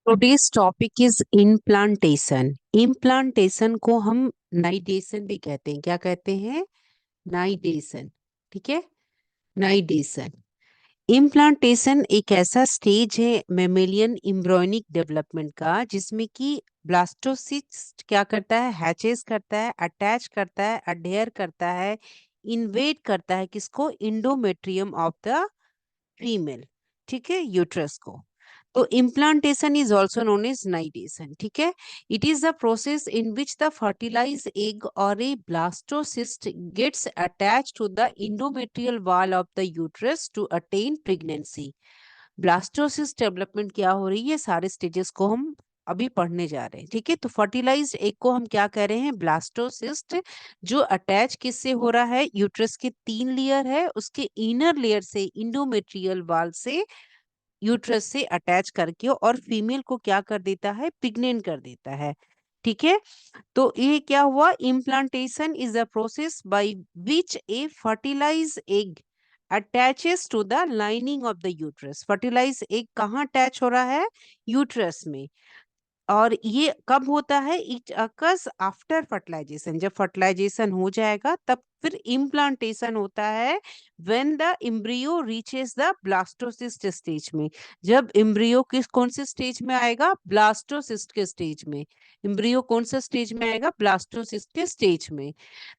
Today's topic is implantation. Implantation को हम नाइडेशन भी कहते हैं। क्या कहते हैं? नाइडेशन। ठीक है, नाइडेशन। इम्प्लांटेशन एक ऐसा स्टेज है मेमेलियन एम्ब्रियोनिक डेवलपमेंट का जिसमें कि ब्लास्टोसिस्ट क्या करता है? हैचेस करता है, अटैच करता है, अडेयर करता है, इन्वेड करता है किसको? Endometrium of the female. ठीक है, यूट्रस को। तो implantation is also known as nidation. ठीक है, it is the process in which the fertilize egg और a blastocyst gets attach to the endometrial wall of the uterus to attain pregnancy. Blastocyst development क्या हो रही है, सारे stages को हम अभी पढ़ने जा रहे हैं। ठीक है, तो फर्टिलाइज्ड एग को हम क्या कह रहे हैं? ब्लास्टोसिस्ट, जो अटैच किससे हो रहा है? यूट्रस के 3 लेयर है, उसके इनर लेयर से इंडोमेट्रियल वाल से यूट्रस से अटैच करके और फीमेल को क्या कर देता है? प्रेग्नेंट कर देता है। ठीक है, तो ये क्या हुआ? Implantation is a process by which a fertilise egg attaches to the lining of the uterus. Fertilise egg कहाँ अटैच हो रहा है? यूट्रस में। और ये कब होता है? It occurs after fertilisation. जब फर्टिलाइजेशन हो जाएगा तब फिर इम्प्लांटेशन होता है। When the embryo reaches the blastocyst stage में। जब एम्ब्रियो किस कौन से स्टेज में आएगा? ब्लास्टोसिस्ट के स्टेज में। एम्ब्रियो कौन सा स्टेज में आएगा? ब्लास्टोसिस्ट के स्टेज में।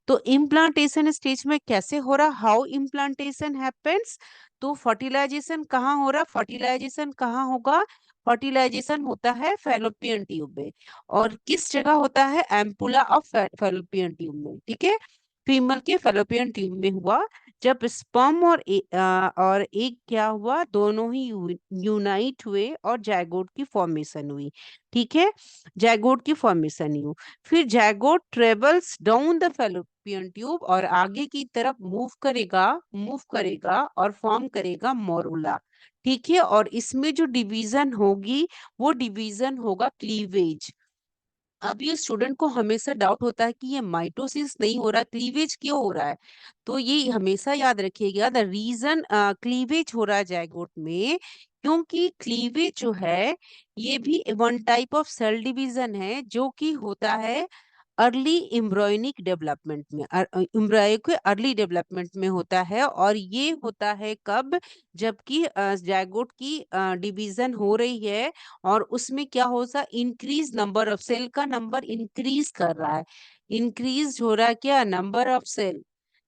तो इम्प्लांटेशन स्टेज में कैसे हो रहा? How implantation happens? तो फर्टिलाइजेशन कहाँ हो रहा? फर्टिलाइजेशन कहाँ होगा? फर्टिलाइजेशन होता है फैलोपियन ट्यूब में। और किस जगह होता है? एम्पुला ऑफ फैलोपियन ट्यूब में। ठीक है, फीमेल के फैलोपियन ट्यूब में हुआ। जब स्पर्म और एग क्या हुआ? दोनों ही यूनाइट हुए और जायगोट की फॉर्मेशन हुई। ठीक है, जायगोट की फॉर्मेशन हुई। फिर zygote travels down the fallopian tube और आगे की तरफ मूव करेगा और फॉर्म करेगा मोरुला। ठीक है, और इसमें जो डिवीजन होगी वो डिवीजन होगा क्लीवेज। अब ये स्टूडेंट को हमेशा डाउट होता है कि ये माइटोसिस नहीं हो रहा, क्लीवेज क्यों हो रहा है? तो ये हमेशा याद रखिएगा, द रीजन क्लीवेज हो रहा है जायगोट में, क्योंकि क्लीवेज जो है ये भी one type of cell division है जो कि होता है अर्ली एम्ब्रॉयनिक डेवलपमेंट में। एम्ब्रॉय के अर्ली डेवलपमेंट में होता है। और ये होता है कब? जबकि जायगोट की डिवीजन हो रही है और उसमें क्या हो सा? इंक्रीज नंबर ऑफ सेल का नंबर इंक्रीज कर रहा है। इंक्रीज हो रहा है क्या? Number of cell.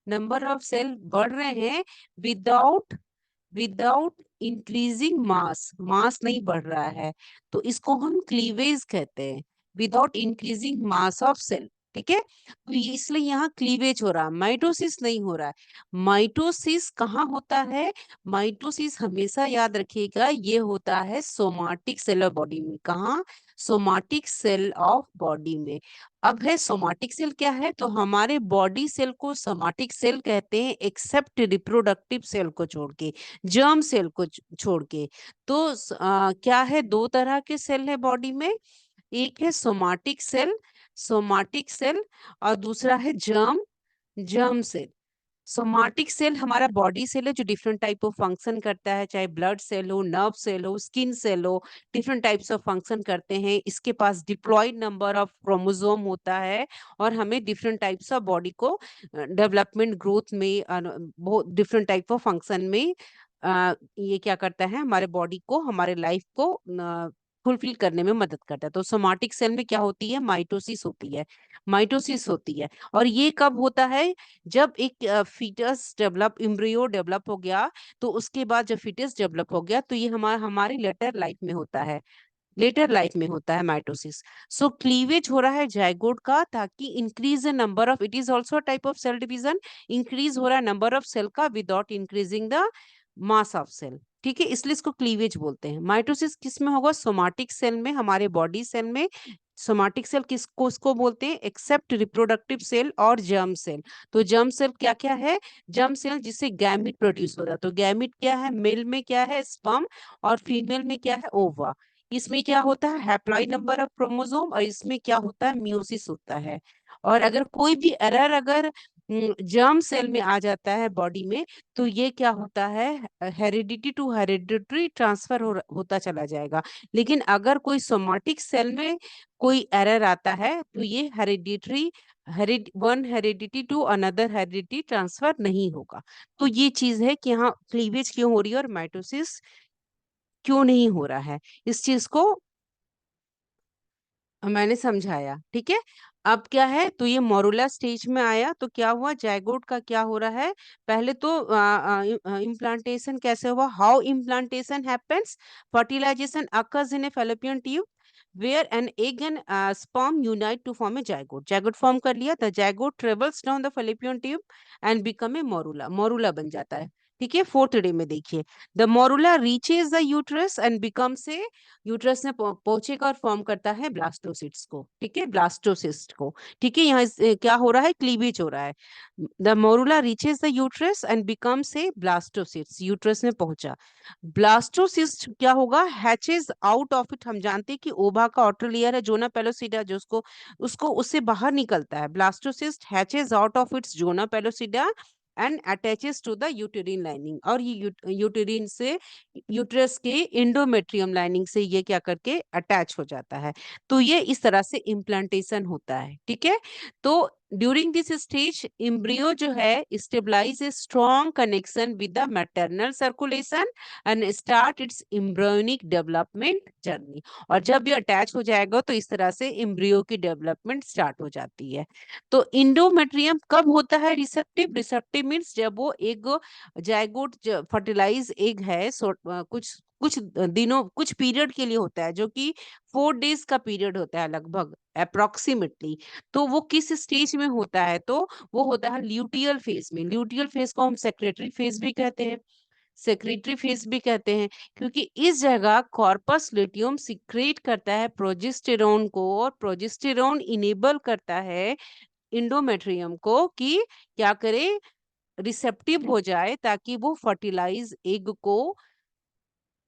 Number of cell बढ़ रहे हैं without without increasing mass. Mass नहीं बढ़ रहा है, तो इसको हम क्लीवेज कहते हैं, without increasing mass of cell. ठीक है, तो इसलिए यहाँ क्लीवेज हो रहा है, माइटोसिस नहीं हो रहा है। माइटोसिस कहाँ होता है? माइटोसिस हमेशा याद रखिएगा ये होता है सोमाटिक सेल ऑफ बॉडी में। कहाँ? सोमाटिक सेल ऑफ बॉडी में। अब है सोमाटिक सेल क्या है? तो हमारे बॉडी सेल को सोमाटिक सेल कहते हैं, एक्सेप्ट रिप्रोडक्टिव सेल को छोड़ के, जर्म सेल को छोड़ के। तो क्या है? 2 तरह के सेल है बॉडी में। एक है सोमाटिक सेल और दूसरा है germ germ cell. Somatic cell हमारा बॉडी सेल है जो डिफरेंट टाइप ऑफ फंक्शन करता है, चाहे ब्लड सेल हो, नर्व सेल हो, स्किन सेल हो, डिफरेंट टाइप्स ऑफ फंक्शन करते हैं। इसके पास डिप्लॉयड नंबर ऑफ क्रोमोसोम होता है और हमें डिफरेंट टाइप्स ऑफ बॉडी को डेवलपमेंट ग्रोथ में बहुत डिफरेंट टाइप ऑफ फंक्शन में ये क्या करता है? हमारे बॉडी को, हमारे लाइफ को फुलफिल करने में मदद करता है। तो सोमाटिक सेल में क्या होती है? माइटोसिस होती है। माइटोसिस होती है। और ये कब होता है? जब एक फीटस डेवलप, एम्ब्रियो डेवलप हो गया, तो उसके बाद जब फीटस डेवलप हो गया तो ये हमारी लेटर लाइफ में होता है। लेटर लाइफ में होता है माइटोसिस। सो क्लीवेज हो रहा है जायगोट का, ताकि increase the number of, it is also type of cell division. Increase हो रहा है नंबर ऑफ सेल का without increasing the mass of cell. ठीक है, इसलिए इसको क्लीवेज बोलते हैं। माइटोसिस किस में होगा? सोमाटिक सेल में, हमारे बॉडी सेल में। सोमाटिक सेल किसको बोलते हैं? एक्सेप्ट रिप्रोडक्टिव सेल और जर्म सेल। तो जर्म सेल क्या क्या है? जर्म सेल जिससे गैमिट प्रोड्यूस होता है। तो गैमिट क्या है? मेल में क्या है? स्पर्म। और फीमेल में क्या है? ओवा। इसमें क्या होता है? Haploid number of chromosome. और इसमें क्या होता है? म्यूसिस होता है। और अगर कोई भी एरर अगर जर्म सेल में आ जाता है बॉडी में, तो ये क्या होता है, हेरिडिटी टू हेरिडिटरी ट्रांसफर होता चला जाएगा। लेकिन अगर कोई सोमाटिक सेल में कोई एरर आता है तो ये hereditary one heredity to another heredity transfer नहीं होगा। तो ये चीज है कि हाँ क्लीवेज क्यों हो रही है और माइटोसिस क्यों नहीं हो रहा है, इस चीज को मैंने समझाया। ठीक है, अब क्या है, तो ये मोरुला स्टेज में आया तो क्या हुआ, जायगोट का क्या हो रहा है, पहले तो इम्प्लांटेशन कैसे हुआ, how implantation happens, fertilisation occurs in a Fallopian tube where an egg and sperm unite to form a zygote. Zygote form कर लिया, the zygote travels down the fallopian tube and become a morula. morula बन जाता है। ठीक है, fourth day में देखिए, the morula reaches the uterus and becomes a, uterus में पहुंचेगा और फॉर्म करता है ब्लास्टोसिस्ट को। ठीक है, ब्लास्टोसिस्ट को। ठीक है, यहाँ क्या हो रहा है, क्लीवेज हो रहा है। The morula reaches the uterus and becomes a blastocyst, uterus में पहुंचा। ब्लास्टोसिस्ट क्या होगा, हैचेज आउट ऑफ इट, हम जानते हैं कि ओवा का आउटर लेयर है जोना पेलोसिडा, जो उसको उसको उससे बाहर निकलता है। Blastocyst hatches out of its zona pellucida and attaches to the uterine lining, और ये यूटेरिन से, यूट्रस के इंडोमेट्रियम लाइनिंग से ये क्या करके अटैच हो जाता है। तो ये इस तरह से इम्प्लांटेशन होता है। ठीक है, तो ड्यूरिंग दिस स्टेज एम्ब्रियो जो है stabilise a strong connection with the maternal circulation and start its embryonic development journey. और जब ये अटैच हो जाएगा तो इस तरह से एम्ब्रियो की डेवलपमेंट स्टार्ट हो जाती है। तो इंडोमेट्रियम कब होता है रिसेप्टिव, रिसेप्टिव मीन्स जब वो एक जायगोट फर्टिलाइज एग है, कुछ कुछ दिनों, कुछ पीरियड के लिए होता है, जो कि 4 डेज का पीरियड होता है लगभग अप्रोक्सीमेटली। तो वो किस स्टेज में होता है, तो वो होता है ल्यूटियल फेज में। ल्यूटियल फेज को हम सेक्रेटरी फेज भी कहते हैं, सेक्रेटरी फेज भी कहते हैं, क्योंकि इस जगह कॉर्पस ल्यूटियम सिक्रेट करता है प्रोजेस्टेरोन को, और प्रोजेस्टेरोन इनेबल करता है इंडोमेट्रियम को कि क्या करे, रिसेप्टिव हो जाए, ताकि वो फर्टिलाइज एग को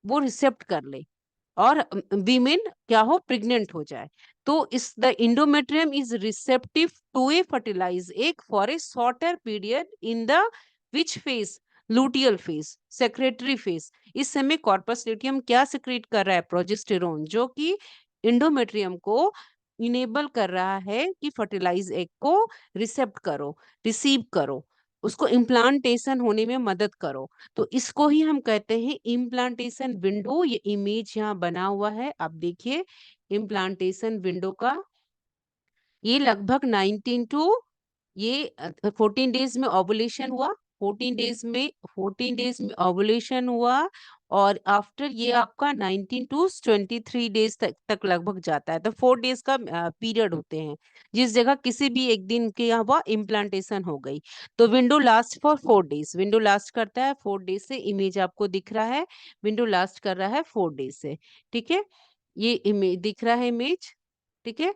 वो रिसेप्ट कर ले और वीमेन क्या हो, प्रेग्नेंट हो जाए। तो इस the endometrium is receptive to a fertilise egg for a shorter period in the which phase, luteal phase, secretory phase. इस समय कॉर्पस ल्यूटियम क्या सिक्रेट कर रहा है, प्रोजेस्टेरोन, जो कि इंडोमेट्रियम को इनेबल कर रहा है कि फर्टिलाइज एग को रिसेप्ट करो, रिसीव करो, उसको इम्प्लांटेशन होने में मदद करो। तो इसको ही हम कहते हैं इम्प्लांटेशन विंडो। ये इमेज यहाँ बना हुआ है, आप देखिए इम्प्लांटेशन विंडो का। ये लगभग 19 टू, ये 14 डेज में ओवुलेशन हुआ, 14 डेज में ओवुलेशन हुआ, और आफ्टर ये आपका 19 टू 23 डेज तक लगभग जाता है। तो 4 डेज का पीरियड होते हैं, जिस जगह किसी भी एक दिन के यहाँ हुआ इम्प्लांटेशन हो गई। तो window last for 4 days, window last करता है 4 डेज से। इमेज आपको दिख रहा है, विंडो लास्ट कर रहा है 4 डेज से। ठीक है, ये इमेज दिख रहा है, इमेज। ठीक है,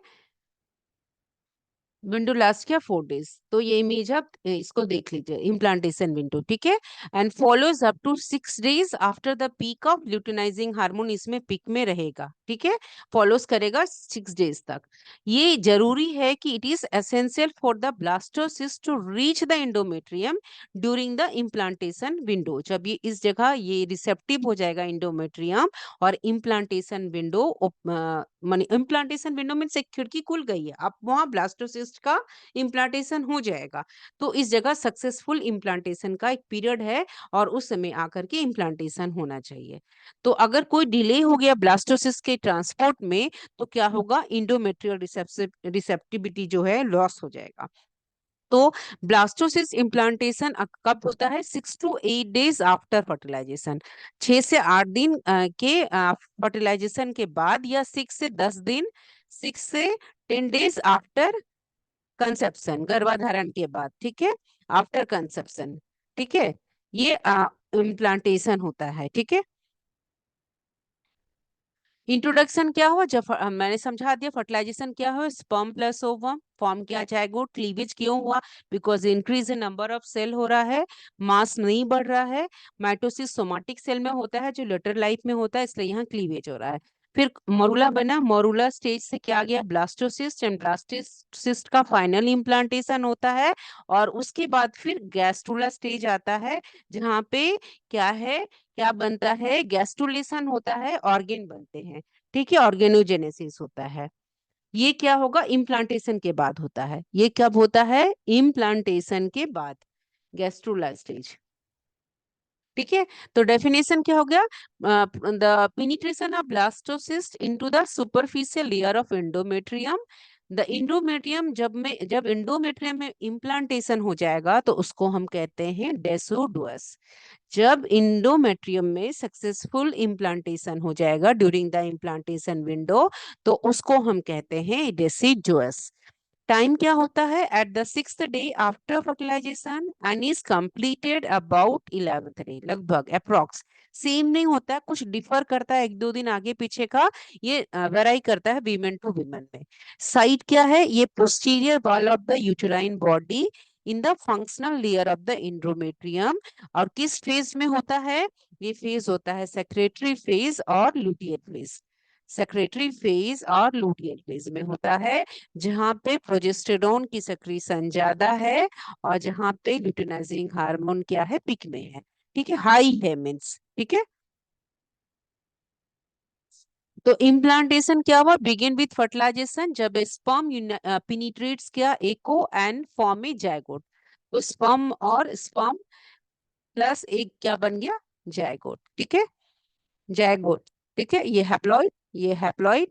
विंडो लास्ट किया 4 डेज, तो ये इमेज आप इसको देख लीजिए, इम्प्लांटेशन विंडो। ठीक है, and follows up to 6 days after the peak of luteinising hormone, इसमें पीक में रहेगा। ठीक है, फॉलोज करेगा 6 डेज तक। ये जरूरी है कि it is essential for the blastocyst to reach the endometrium during the implantation window. जब ये इस जगह ये रिसेप्टिव हो जाएगा इंडोमेट्रियम, और इम्प्लांटेशन विंडो, माने इम्प्लांटेशन विंडो में से खिड़की खुल गई है, अब वहां ब्लास्टोसिस्ट का इम्प्लांटेशन हो जाएगा। तो इस जगह सक्सेसफुल इम्प्लांटेशन का एक पीरियड है, और उस समय आकर के इम्प्लांटेशन होना चाहिए। तो अगर कोई डिले हो गया ब्लास्टोसिस्ट के ट्रांसपोर्ट में, तो क्या होगा, इंडोमेट्रियल रिसेप्टिविटी जो है लॉस हो जाएगा। तो ब्लास्टोसिस्ट इम्प्लांटेशन कब होता है, 6 to 8 डेज आफ्टर फर्टिलाइजेशन, 6 से 8 दिन के फर्टिलाइजेशन के बाद, या 6 से 10 दिन, 6 से 10 डेज आफ्टर कंसेप्शन, गर्भाधारण के बाद। ठीक है, आफ्टर कंसेप्शन। ठीक है, ये इम्प्लांटेशन होता है। ठीक है, इंट्रोडक्शन क्या हुआ, जब मैंने समझा दिया, फर्टिलाइजेशन क्या हुआ, स्पर्म प्लस ओवम फॉर्म किया जाएगा। क्लीवेज क्यों हुआ, because increase in number of cell हो रहा है, मास नहीं बढ़ रहा है। माइटोसिस सोमाटिक सेल में होता है जो लेटर लाइफ में होता है, इसलिए यहाँ क्लीवेज हो रहा है। फिर मोरूला बना, मोरूला स्टेज से क्या आ गया, ब्लास्टोसिस्ट, एंड ब्लास्टोसिस्ट का फाइनल इम्प्लांटेशन होता है। और उसके बाद फिर गैस्ट्रुला स्टेज आता है, जहाँ पे क्या है, क्या बनता है, गैस्ट्रुलेशन होता है, ऑर्गेन बनते हैं। ठीक है, ऑर्गेनोजेनेसिस होता है। ये क्या होगा, इम्प्लांटेशन के बाद होता है। ये कब होता है, इम्प्लांटेशन के बाद, गैस्ट्रुला स्टेज। ठीक है, तो डेफिनेशन क्या हो गया, the penetration of blastocyst into the superficial layer of endometrium. The endometrium जब इंडोमेट्रियम में इम्प्लांटेशन हो जाएगा तो उसको हम कहते हैं डेसिडुअस। जब इंडोमेट्रियम में सक्सेसफुल इम्प्लांटेशन हो जाएगा ड्यूरिंग द इम्प्लांटेशन विंडो, तो उसको हम कहते हैं डेसिडुअस। टाइम क्या होता है, at the 6th day after fertilisation and is completed about 11th day, लगभग अप्रोक्स। सेम नहीं होता है, कुछ डिफर करता है, एक दो दिन आगे पीछे का ये वेराई करता है वीमेन टू वीमेन में। साइट क्या है, ये posterior wall of the uterine body in the functional layer of the endometrium. और किस फेज में होता है, ये फेज होता है सेक्रेटरी फेज और लुटियल फेज। सेक्रेटरी फेज और लुटियल फेज में होता है, जहाँ पे प्रोजेस्टेरोन की सक्रीशन ज्यादा है और जहाँ पे ल्यूटिनाइजिंग हार्मोन क्या है, पिक में है। ठीक है, हाई है मीन्स। ठीक है, तो इम्प्लांटेशन क्या हुआ, बिगिन विथ फर्टिलाइजेशन, जब स्पर्म पेनिट्रेट्स क्या एको एंड फॉर्म ए जायगोट। तो स्पर्म और स्पर्म प्लस एक क्या बन गया, जायगोट। ठीक है, जायगोट। ठीक है, ये हैप्लॉइड, ये हैप्लॉइड,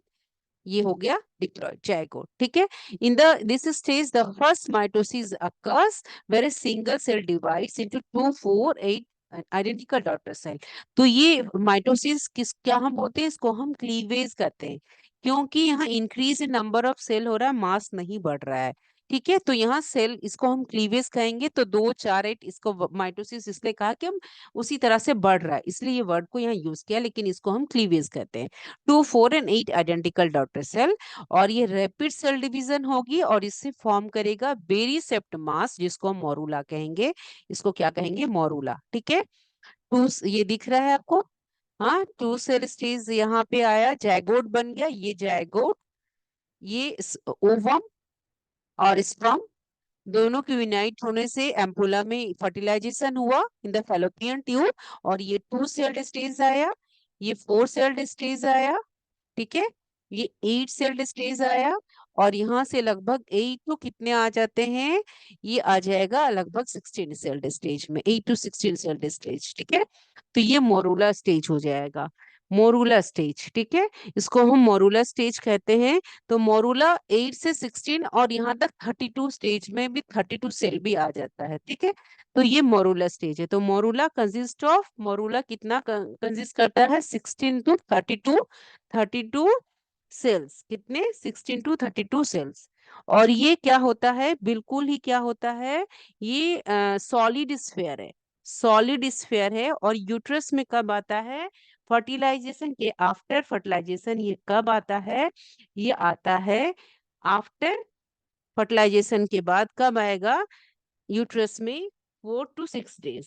ये हो गया डिप्लॉयड जायगोट। ठीक है, in the this stage the first mitosis occurs where a single cell divides into 2, 4, 8 identical daughter cell. तो ये माइटोसिस किस क्या हम बोलते हैं, इसको हम क्लीवेज कहते हैं, क्योंकि यहाँ increase in number of cell हो रहा है, मास नहीं बढ़ रहा है। ठीक है, तो यहाँ सेल, इसको हम क्लीवेज कहेंगे। तो 2, 4, 8 इसको माइटोसिस इसलिए कहा कि हम उसी तरह से बढ़ रहा है, इसलिए ये वर्ड को यहाँ यूज किया, लेकिन इसको हम क्लीवेज कहते हैं। 2, 4 एंड 8 आइडेंटिकल डॉटर सेल, और ये रैपिड सेल डिवीजन होगी और इससे फॉर्म करेगा बेरीसेप्ट मास, जिसको हम मोरूला कहेंगे। इसको क्या कहेंगे, मोरूला। ठीक है, टू, ये दिख रहा है आपको, हाँ, टू सेल स्टेज यहाँ पे आया, जायगोट बन गया, ये जायगोट, ये ओवम और स्पर्म दोनों के यूनाइट होने से एम्पुला में फर्टिलाइजेशन हुआ इन द फैलोपियन ट्यूब, और ये 2 सेल्ड स्टेज आया, ये 4 सेल्ड स्टेज आया। ठीक है, ये 8 सेल्ड स्टेज आया, और यहाँ से लगभग 8 तो कितने आ जाते हैं, ये आ जाएगा लगभग 16 सेल्ड स्टेज में, 8 to 16 सेल्ड स्टेज। ठीक है, तो ये मोरूला स्टेज हो जाएगा, मोरूला स्टेज। ठीक है, इसको हम मोरूला स्टेज कहते हैं। तो मोरूला 8 से 16 और यहाँ तक 32 स्टेज में भी 32 सेल भी आ जाता है। ठीक है, तो ये मोरूला स्टेज है। तो मोरूला कंसिस्ट ऑफ, मोरूला कितना कंसिस्ट करता है, 16 to 32, 32 सेल्स, कितने, 16 to 32 सेल्स। और ये क्या होता है, बिल्कुल ही क्या होता है, ये सॉलिड स्फेयर है, सॉलिड स्फेयर है। और यूट्रस में कब आता है, फर्टिलाइजेशन के आफ्टर फर्टिलाइजेशन। ये कब आता है, ये आता है आफ्टर फर्टिलाइजेशन के बाद। कब आएगा, यूट्रस में 4 to 6 डेज,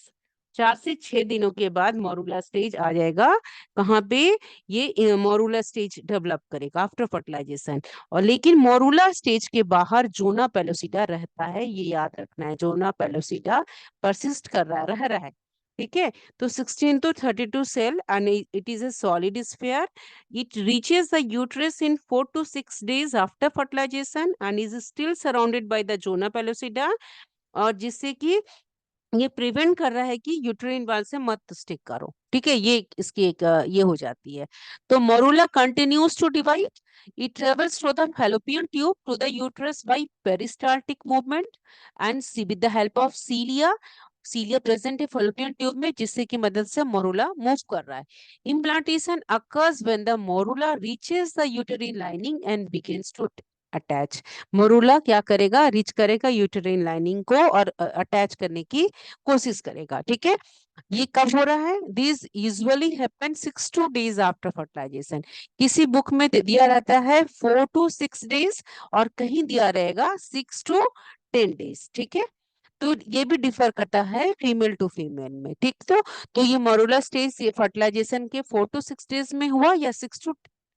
4 से 6 दिनों के बाद मोरूला स्टेज आ जाएगा। कहाँ पे, ये मोरूला स्टेज डेवलप करेगा आफ्टर फर्टिलाइजेशन। और लेकिन मोरूला स्टेज के बाहर जोना पेलोसिटा रहता है, ये याद रखना है, जोना पेलोसिटा परसिस्ट कर रहा रह रहा है। ठीक है, तो 16 to 32 cell and it is a solid sphere. It reaches the uterus in 4 to 6 days after fertilization and is still surrounded by the zona pellucida, और जिससे कि ये प्रिवेंट कर रहा है कि यूट्राइन वॉल से मत स्टिक करो। ठीक है, ये इसकी एक ये हो जाती है। तो morula continues to divide, it travels through the fallopian tube to the uterus by peristaltic movement and see with the help of cilia. Cilia present है फैलोपियन ट्यूब में, जिससे की मदद से मोरूला मूव कर रहा है। Implantation occurs when the morula reaches the uterine lining and begins to attach. Morula क्या करेगा, रीच करेगा यूटेरिन लाइनिंग को और अटैच करने की कोशिश करेगा। ठीक है, ये कब हो रहा है, this usually happen 6 days after fertilisation. किसी बुक में दिया रहता है 4 to 6 days, और कहीं दिया रहेगा 6 to 10 days। ठीक है, तो ये भी डिफर करता है फीमेल टू फीमेल में। ठीक, तो ये मोरूला स्टेज ये फर्टिलाइजेशन के 4 to 6 days में हुआ या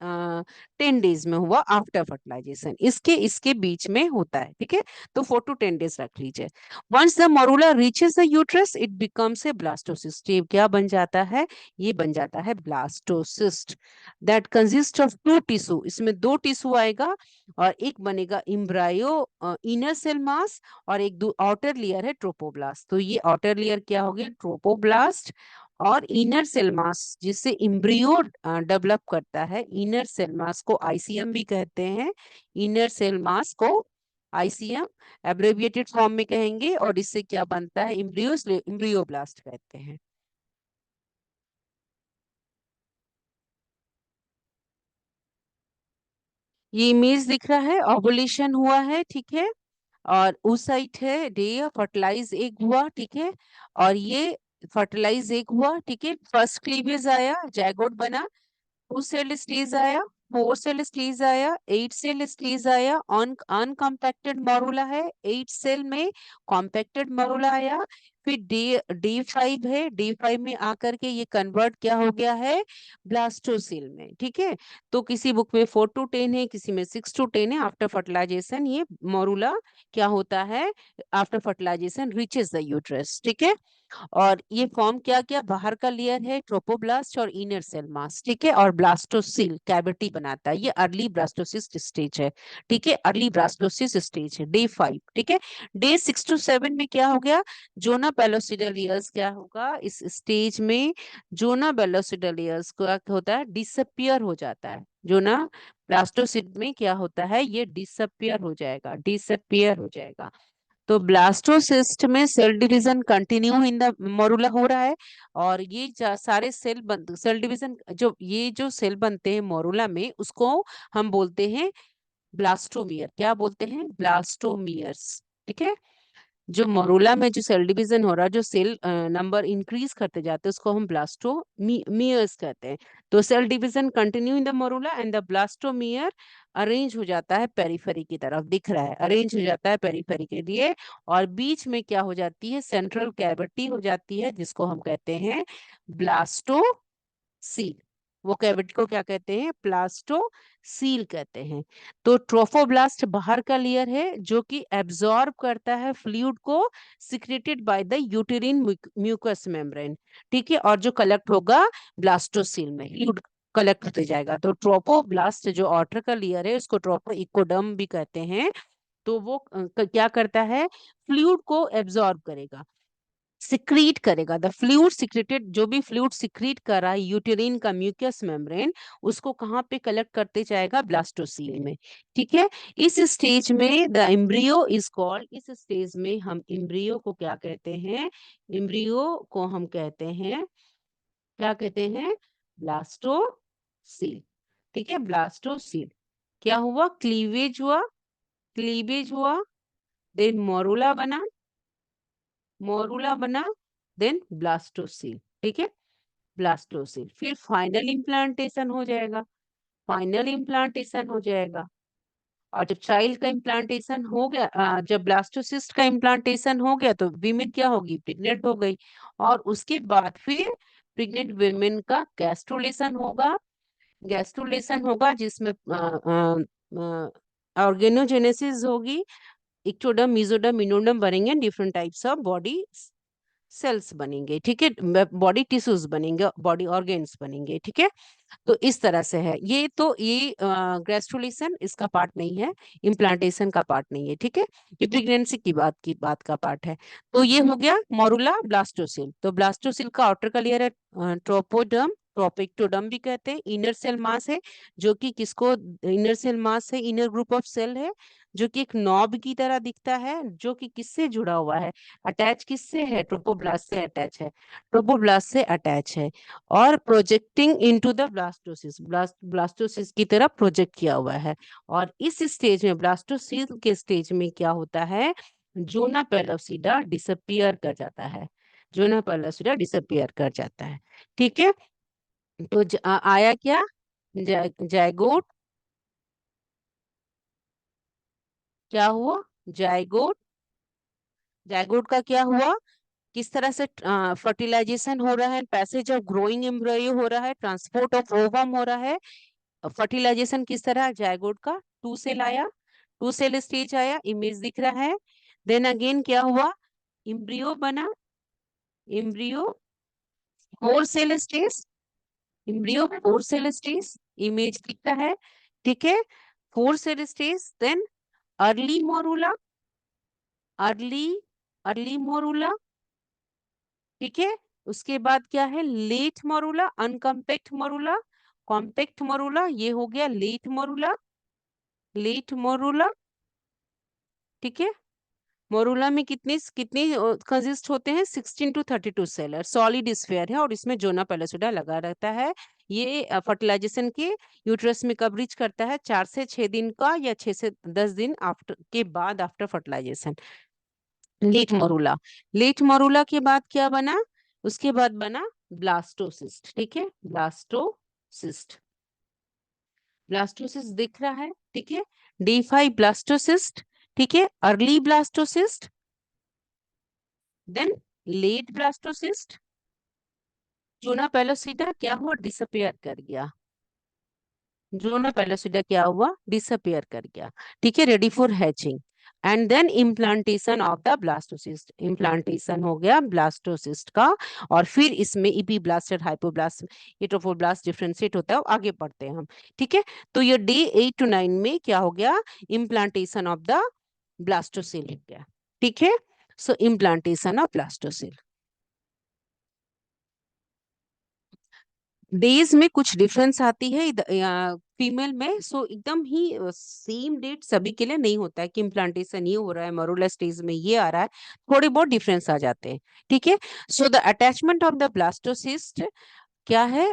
10 डेज में हुआ आफ्टर फर्टिलाइजेशन, इसके इसके बीच में होता है, ठीक है। तो 4 to 10 डेज रख लीजिए। Once the morula reaches the uterus it becomes a blastocyst. ये क्या बन जाता है? ये बन जाता है blastocyst that consist of 2 tissue. इसमें 2 टिश्यू आएगा और एक बनेगा इम्ब्रायो इनर सेल मास और एक आउटर लेयर है ट्रोपोब्लास्ट। तो ये आउटर लेयर क्या हो गया? ट्रोपोब्लास्ट। और इनर सेल मास जिससे इम्ब्रियो डेवलप करता है, इनर सेल मास को आईसीएम भी कहते हैं। इनर सेल मास को आईसीएम एब्रेविएटेड फॉर्म में कहेंगे, और इससे क्या बनता है? इम्ब्रियोब्लास्ट कहते हैं। ये इमेज दिख रहा है, ओवुलेशन हुआ है, ठीक है। और उस साइड है डे फर्टिलाइज एग हुआ, ठीक है। और ये फर्टिलाइज एग हुआ, ठीक है। फर्स्ट क्लीवेज आया, जायगोट बना, 2 सेल स्टेज आया, 4 सेल स्टेज आया, 8 सेल स्टेज आया, अनकॉम्पैक्टेड मॉरूला है, 8 सेल में कॉम्पैक्टेड मॉरूला आया। फिर डे डे 5 है, डे 5 में आकर के ये कन्वर्ट क्या हो गया है? ब्लास्टोसिल में, ठीक है। तो किसी बुक में 4 to 10 है, किसी में 6 to 10 है। आफ्टर फर्टिलाइजेशन ये मॉरूला क्या होता है? After fertilisation reaches the uterus, ठीक है। और ये फॉर्म क्या क्या? बाहर का लेयर है ट्रोपोब्लास्ट और इनर सेल मास, ठीक है। और ब्लास्टोसिल कैविटी बनाता है। ये अर्ली ब्लास्टोसिस्ट स्टेज है, ठीक है। अर्ली ब्लास्टोसिस स्टेज है, डे 5, ठीक है। डे 6 to 7 में क्या हो गया? जोना पेलोसिडल ईयर्स क्या होगा इस स्टेज में? जोना पेलोसिडल ईयर्स क्या होता है? डिसअपियर हो जाता है। जोना ब्लास्टोसिड में क्या होता है? ये डिसअपियर हो जाएगा, डिसअपियर हो जाएगा। तो ब्लास्टोसिस्ट में cell division continue in the morula हो रहा है। और ये सारे सेल डिवीजन जो ये जो सेल बनते हैं मोरुला में, उसको हम बोलते हैं ब्लास्टोमियर। क्या बोलते हैं? ब्लास्टोमियर्स, ठीक है। जो मोरूला में जो सेल डिवीजन हो रहा है, जो सेल नंबर इंक्रीज करते जाते हैं, उसको हम ब्लास्टोमियर्स कहते हैं। तो cell division continue in the morula and the blastomere arrange हो जाता है पेरिफेरी की तरफ, दिख रहा है, अरेंज हो जाता है पेरिफेरी के लिए। और बीच में क्या हो जाती है? सेंट्रल कैविटी हो जाती है, जिसको हम कहते हैं ब्लास्टो सील। वो कैविटी को क्या कहते हैं? प्लास्टो सील कहते हैं। तो ट्रोफोब्लास्ट बाहर का लेयर है जो कि एब्जॉर्ब करता है फ्लूइड को secreted by the uterine mucus membrane, ठीक है। और जो कलेक्ट होगा ब्लास्टोसील में, फ्लूइड कलेक्ट होते जाएगा। तो ट्रोपोब्लास्ट जो आउटर का लेयर है उसको ट्रोपो इकोडर्म भी कहते हैं। तो वो क्या करता है? फ्लूइड को एब्जॉर्ब करेगा, सिक्रीट करेगा। द फ्लूइड सिक्रेटेड, जो भी फ्लूइड सिक्रीट कर रहा है यूटेरिन का म्यूकस मेम्ब्रेन, उसको कहाँ पे कलेक्ट करते जाएगा? ब्लास्टोसील में, ठीक है। इस स्टेज में द एम्ब्रियो इज कॉल्ड, इस स्टेज में हम एम्ब्रियो को क्या कहते हैं? एम्ब्रियो को हम कहते हैं, क्या कहते हैं? ब्लास्टोसील, ठीक है। ब्लास्टोसील क्या हुआ? क्लीवेज हुआ, क्लीवेज हुआ, देन मोरूला बना, मोरूला बना, देन ब्लास्टोसील, ठीक है। ब्लास्टोसील, फिर फाइनल इम्प्लांटेशन हो जाएगा, फाइनल इम्प्लांटेशन हो जाएगा। और जब चाइल्ड का इम्प्लांटेशन हो गया, जब ब्लास्टोसिस्ट का इम्प्लांटेशन हो गया, तो वीमेन क्या होगी? प्रेग्नेंट हो गई। और उसके बाद फिर प्रेग्नेंट वीमेन का गैस्ट्रुलेशन होगा, गैस्ट्रुलेशन होगा जिसमें ऑर्गेनोजेनेसिस होगी, इक्टोडर्म, मेसोडर्म, इनोडर्म बनेंगे, different types of body cells बनेंगे, ठीक है। बॉडी टिश्यूज बनेंगे, बॉडी ऑर्गेन्स बनेंगे, ठीक है। तो इस तरह से है ये। तो ये ग्रेस्टुलेशन इसका पार्ट नहीं है, इम्प्लांटेशन का पार्ट नहीं है, ठीक है। ये प्रेगनेंसी की बात का पार्ट है। तो ये हो गया मोरुला ब्लास्टोसिल। तो ब्लास्टोसिल का आउटर का लेयर है ट्रोपोडर्म, ट्रोपिक्टोडर्म भी कहते हैं। इनर सेल मास है जो कि किसको? इनर सेल मास है, इनर ग्रुप ऑफ सेल है जो कि एक नॉब की तरह दिखता है, जो कि किससे जुड़ा हुआ है? अटैच किससे है? ट्रोपोब्लास्ट से अटैच है, ट्रोपोब्लास्ट से अटैच है। और projecting into the blastocyst, blastocyst की तरफ प्रोजेक्ट किया हुआ है। और इस स्टेज में, ब्लास्टोसिस के स्टेज में क्या होता है? जोना पेलोसिडा डिसअपियर कर जाता है, जोना पेलोसिडा डिसअपियर कर जाता है, ठीक है। तो आया क्या? जायगोट, क्या हुआ? जायगोट, जायगोट का क्या हुआ? किस तरह से फर्टिलाइजेशन हो रहा है, पैसेज ऑफ ग्रोइंग एम्ब्रयो हो रहा है, ट्रांसपोर्ट ऑफ ओवम हो रहा है, फर्टिलाइजेशन किस तरह, जायगोट का 2 सेल आया, 2 सेल स्टेज आया, इमेज दिख रहा है। देन अगेन क्या हुआ, इम्ब्रियो बना, embryo 4 cell stage, embryo 4 cell stage, image दिखता है, ठीक है। 4 cell stage, then early morula, early early morula, ठीक है। उसके बाद क्या है, late morula, uncompact morula, compact morula, ये हो गया लेट मोरूला, लेट मोरूला, ठीक है। मोरूला में कितने कितने कंसिस्ट होते हैं, 16 to 32 सेल, सॉलिड स्फीयर है और इसमें जोना पेलोसिडा लगा रहता है। ये फर्टिलाइजेशन के यूट्रस में कवरेज करता है 4 से 6 दिन का, या 6 से 10 दिन आफ्टर के बाद, after fertilisation. Late morula, late morula के बाद क्या बना, उसके बाद बना ब्लास्टोसिस्ट, ठीक है, ब्लास्टोसिस्ट, ब्लास्टोसिस्ट दिख रहा है, ठीक है। D5 ब्लास्टोसिस्ट, ठीक है, early blastocyst, then late blastocyst, zona pellucida क्या हुआ, डिसअपियर कर गया, जोना पेलोसिडा क्या हुआ, डिसअपियर कर गया, ठीक है, ready for hatching. And then implantation of the blastocyst, implantation हो गया ब्लास्टोसिस्ट का, और फिर इसमें इपीब्लास्ट, हाइपोब्लास्ट, ये ट्रोफोब्लास्ट डिफरेंशिएट होता है, आगे पढ़ते हैं हम, ठीक है। तो ये डे 8 to 9 में क्या हो गया, इम्प्लांटेशन ऑफ द ब्लास्टोसिल हो गया, ठीक है। सो इम्प्लांटेशन ऑफ ब्लास्टोसिल, डेज में कुछ डिफरेंस आती है फीमेल में, सो एकदम ही सेम डेट सभी के लिए नहीं होता है कि इम्प्लांटेशन ये हो रहा है, मरूला स्टेज में ये आ रहा है, थोड़े बहुत डिफरेंस आ जाते हैं, ठीक है। So the attachment of the blastocyst क्या है,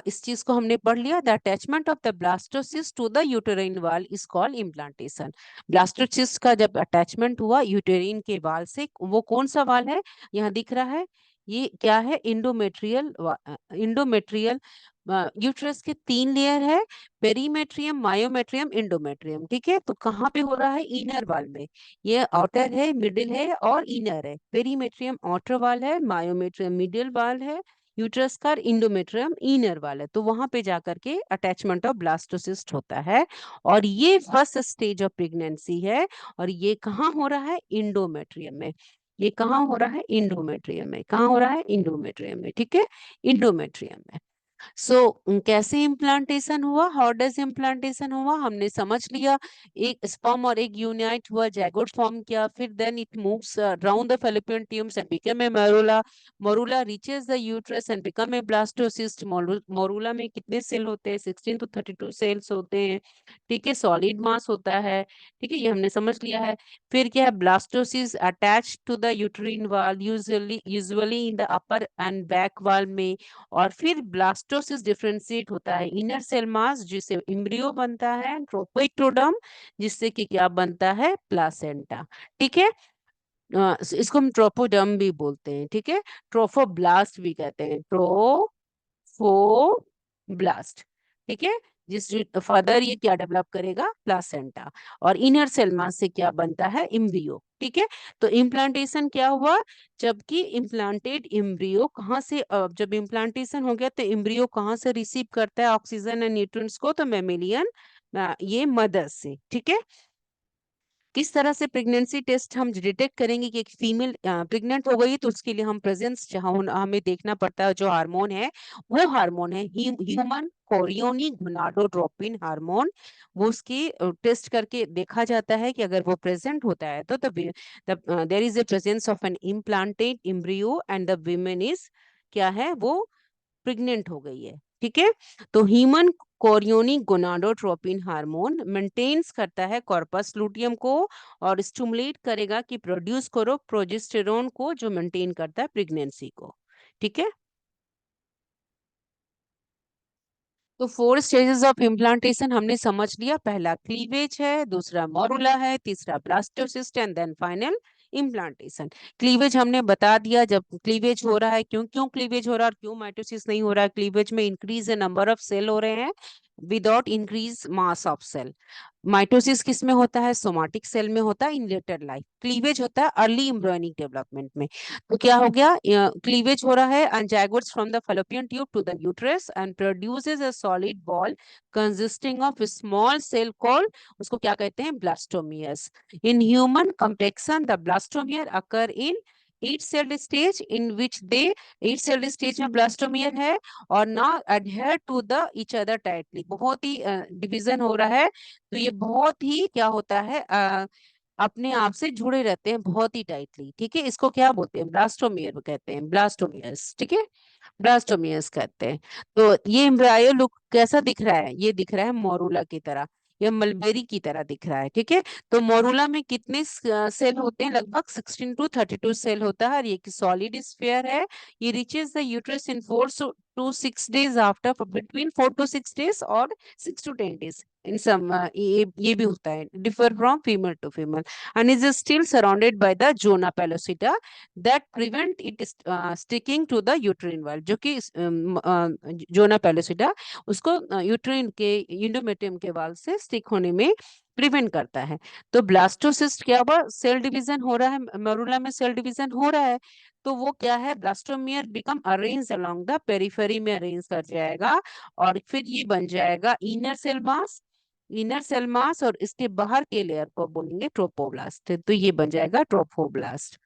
इस चीज को हमने पढ़ लिया, the attachment of the blastocyst to the uterine wall is called implantation. Blastocyst का जब अटैचमेंट हुआ यूटेराइन के वाल से, वो कौन सा वाल है, यहाँ दिख रहा है, ये क्या है, इंडोमेट्रियल, इंडोमेट्रियल, यूट्रस के 3 लेयर है, पेरीमेट्रियम, मायोमेट्रियम, इंडोमेट्रियम, ठीक है। तो कहाँ पे हो रहा है, इनर वाल में, ये आउटर है, मिडिल है और इनर है, पेरीमेट्रियम आउटर वाल है, मायोमेट्रियम मिडिल वाल है, यूट्रस का इंडोमेट्रियम इनर वाल है, तो वहां पे जाकर के अटैचमेंट ऑफ ब्लास्टोसिस्ट होता है, और ये फर्स्ट स्टेज ऑफ प्रेगनेंसी है, और ये कहाँ हो रहा है, इंडोमेट्रियम में, ये कहाँ हो रहा है, इंडोमेट्रियम में, कहाँ हो रहा है, इंडोमेट्रियम में, ठीक है, इंडोमेट्रियम में। सो कैसे इम्प्लांटेशन हुआ, हाउ डज इम्प्लांटेशन हुआ, हमने समझ लिया, एक स्पर्म और एक यूनाइट हुआ, जाइगोट फॉर्म किया, फिर then it moves around the fallopian tubes and become a morula, morula reaches the uterus and become a blastocyst, morula में कितने सेल होते हैं, 16 to 32 सेल्स होते हैं, ठीक है, सॉलिड मास होता है, ठीक है, ये हमने समझ लिया है। फिर क्या है, blastocyst attach to the uterine wall, usually in the upper and back wall में, और फिर ब्लास्टोसिस डिफरेंशिएट होता है इनर सेल मास, जिससे इम्ब्रियो बनता है, ट्रोपोइक्टोडर्म, जिससे कि क्या बनता है, प्लासेंटा, ठीक है। इसको हम ट्रोपोडर्म भी बोलते हैं, ठीक है, ट्रोफोब्लास्ट भी कहते हैं, ट्रोफोब्लास्ट, ठीक है। जिस फर्दर ये क्या डेवलप करेगा, प्लासेंटा, और इनर सेल मास से क्या बनता है, इम्ब्रियो, ठीक है। तो इम्प्लांटेशन क्या हुआ, जबकि इम्प्लांटेड इम्ब्रियो कहाँ से, जब इम्प्लांटेशन हो गया तो इम्ब्रियो कहाँ से रिसीव करता है ऑक्सीजन एंड न्यूट्रिएंट्स को, तो मेमेलियन, ये मदर से, ठीक है। किस तरह से प्रेगनेंसी टेस्ट हम डिटेक्ट करेंगे कि एक फीमेल प्रेग्नेंट हो गई है, तो उसके लिए हम प्रेजेंस हमें देखना पड़ता है, जो हार्मोन है वो हार्मोन है ह्यूमन कोरियोनिक गोनाडोट्रोपिन हार्मोन, वो उसकी टेस्ट करके देखा जाता है कि अगर वो प्रेजेंट होता है तो there is a presence of an implanted embryo and the women is क्या है, वो प्रेग्नेंट हो गई है, ठीक है। तो human chorionic gonadotropin hormone maintains करता है कॉर्पस लूटियम को, और स्टिमुलेट करेगा कि प्रोड्यूस करो प्रोजेस्टेरोन को, जो मेंटेन करता है प्रेगनेंसी को, ठीक है। तो 4 स्टेजेस ऑफ इम्प्लांटेशन हमने समझ लिया, पहला क्लीवेज है, दूसरा मोरुला है, तीसरा blastocyst and then final implantation. Cleavage हमने बता दिया, जब क्लीवेज हो रहा है, क्यों क्यों क्लीवेज हो रहा है और क्यों माइटोसिस नहीं हो रहा है, क्लीवेज में इंक्रीज नंबर ऑफ सेल हो रहे हैं, without increase mass of cell. Mitosis किस में होता है? सोमाटिक सेल में होता है इन लेटर लाइफ। क्लीवेज होता है अर्ली एम्ब्रियोनिक डेवलपमेंट में। तो क्या हो गया? क्लीवेज हो रहा है and zygotes from the fallopian tube to the uterus and produces a solid ball consisting of small cell called, उसको क्या कहते हैं? Blastomeres. In human complexion the blastomere occur in 8 celled stage in which they 8 celled stage में blastomere है और ना adhere to the each other tightly, बहुत ही division हो रहा है। तो ये बहुत ही क्या होता है, अपने आप से जुड़े रहते हैं बहुत ही टाइटली। ठीक है, इसको क्या बोलते हैं? ब्लास्टोमियर कहते हैं, ब्लास्टोमियर्स। ठीक है, ब्लास्टोमियर्स कहते हैं। तो ये एम्ब्रायो लुक कैसा दिख रहा है? ये दिख रहा है मोरूला की तरह, या मलबेरी की तरह दिख रहा है। ठीक है, तो मोरूला में कितने सेल होते हैं? लगभग 16 to 32 सेल होता है और ये सॉलिड स्फीयर है। ये reaches the uterus in 4 to 6 days after, between 4 to 6 days और 6 to 10 days इन सम। ये भी होता है, differ from female to female, and is still surrounded by the zona pellucida that prevent it sticking to the uterine wall, जो कि जोना पेलोसिटा उसको uterine के endometrium के वाल से स्टिक होने में प्रिवेंट करता है। तो ब्लास्टोसिस्ट क्या हुआ? सेल डिवीजन हो रहा है, मरूला में सेल डिवीजन हो रहा है। तो वो क्या है? Blastomere become arrange along the periphery में अरेंज कर जाएगा और फिर ये बन जाएगा inner cell mass. Inner cell mass और इसके बाहर के लेयर को बोलेंगे ट्रोपोब्लास्ट। तो ये बन जाएगा ट्रोफोब्लास्ट,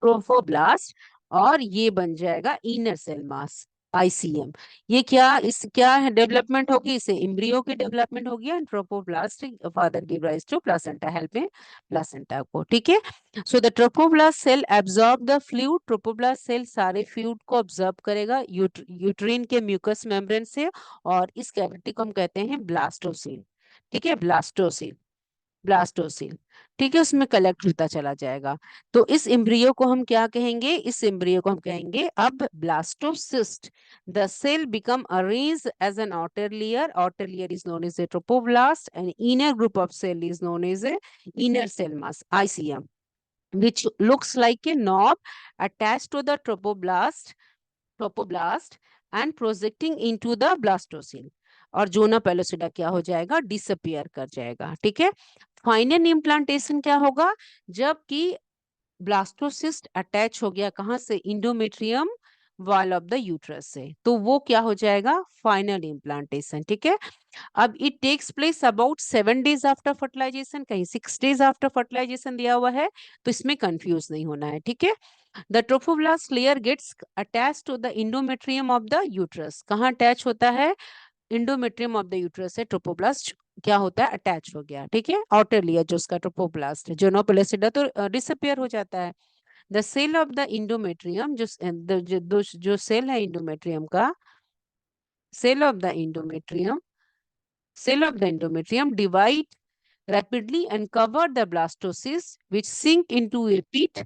ट्रोफोब्लास्ट। और ये बन जाएगा इनर सेल मास, आईसीएम। ये क्या है? डेवलपमेंट होगी, इसे एम्ब्रियो की डेवलपमेंट होगी एंड trophoblast father give rise to placenta, help में प्लासेंटा को। ठीक है, so the trophoblast cell absorb the fluid. Trophoblast cell सारे फ्लूइड को ऑब्जर्व करेगा यूट्रीन के म्यूकस मेम्ब्रेन से, और इस कैविटी को हम कहते हैं ब्लास्टोसिल। ठीक है, ब्लास्टोसिल, ब्लास्टोसिल। ठीक है, उसमें कलेक्ट होता चला जाएगा। तो इस एम्ब्रियो को हम क्या कहेंगे? इस एम्ब्रियो को हम कहेंगे अब blastocyst. The cell become arranged as an outer layer. Outer layer is known as a trophoblast and inner group of cell is known as a inner cell mass, ICM, which looks like a knob attached to the trophoblast and projecting into the blastocele। और जोना pellucida क्या हो जाएगा? Disappear कर जाएगा। ठीक है, final implantation क्या होगा? जबकि ब्लास्टोसिस्ट अटैच हो गया कहां से? Endometrium wall of the uterus से, तो वो क्या हो जाएगा? Final implantation. ठीक है, अब it takes place about 7 days after fertilization, कहीं 6 days आफ्टर फर्टिलाइजेशन दिया हुआ है, तो इसमें कंफ्यूज नहीं होना है। ठीक है, the trophoblast layer gets attach to the endometrium of the uterus. कहाँ अटैच होता है? इंडोमेट्रियम ऑफ द यूट्रस से ट्रोफोब्लास्ट क्या होता है? अटैच हो गया। ठीक है, आउटर लेयर जो उसका ट्रोफोब्लास्ट है, जो नो पेलोसिडा तो डिसअपियर हो जाता है। The cell of the endometrium, जो सेल है इंडोमेट्रियम का, cell of the endometrium, cell of the endometrium divide rapidly and cover the blastocysts which sink into a pit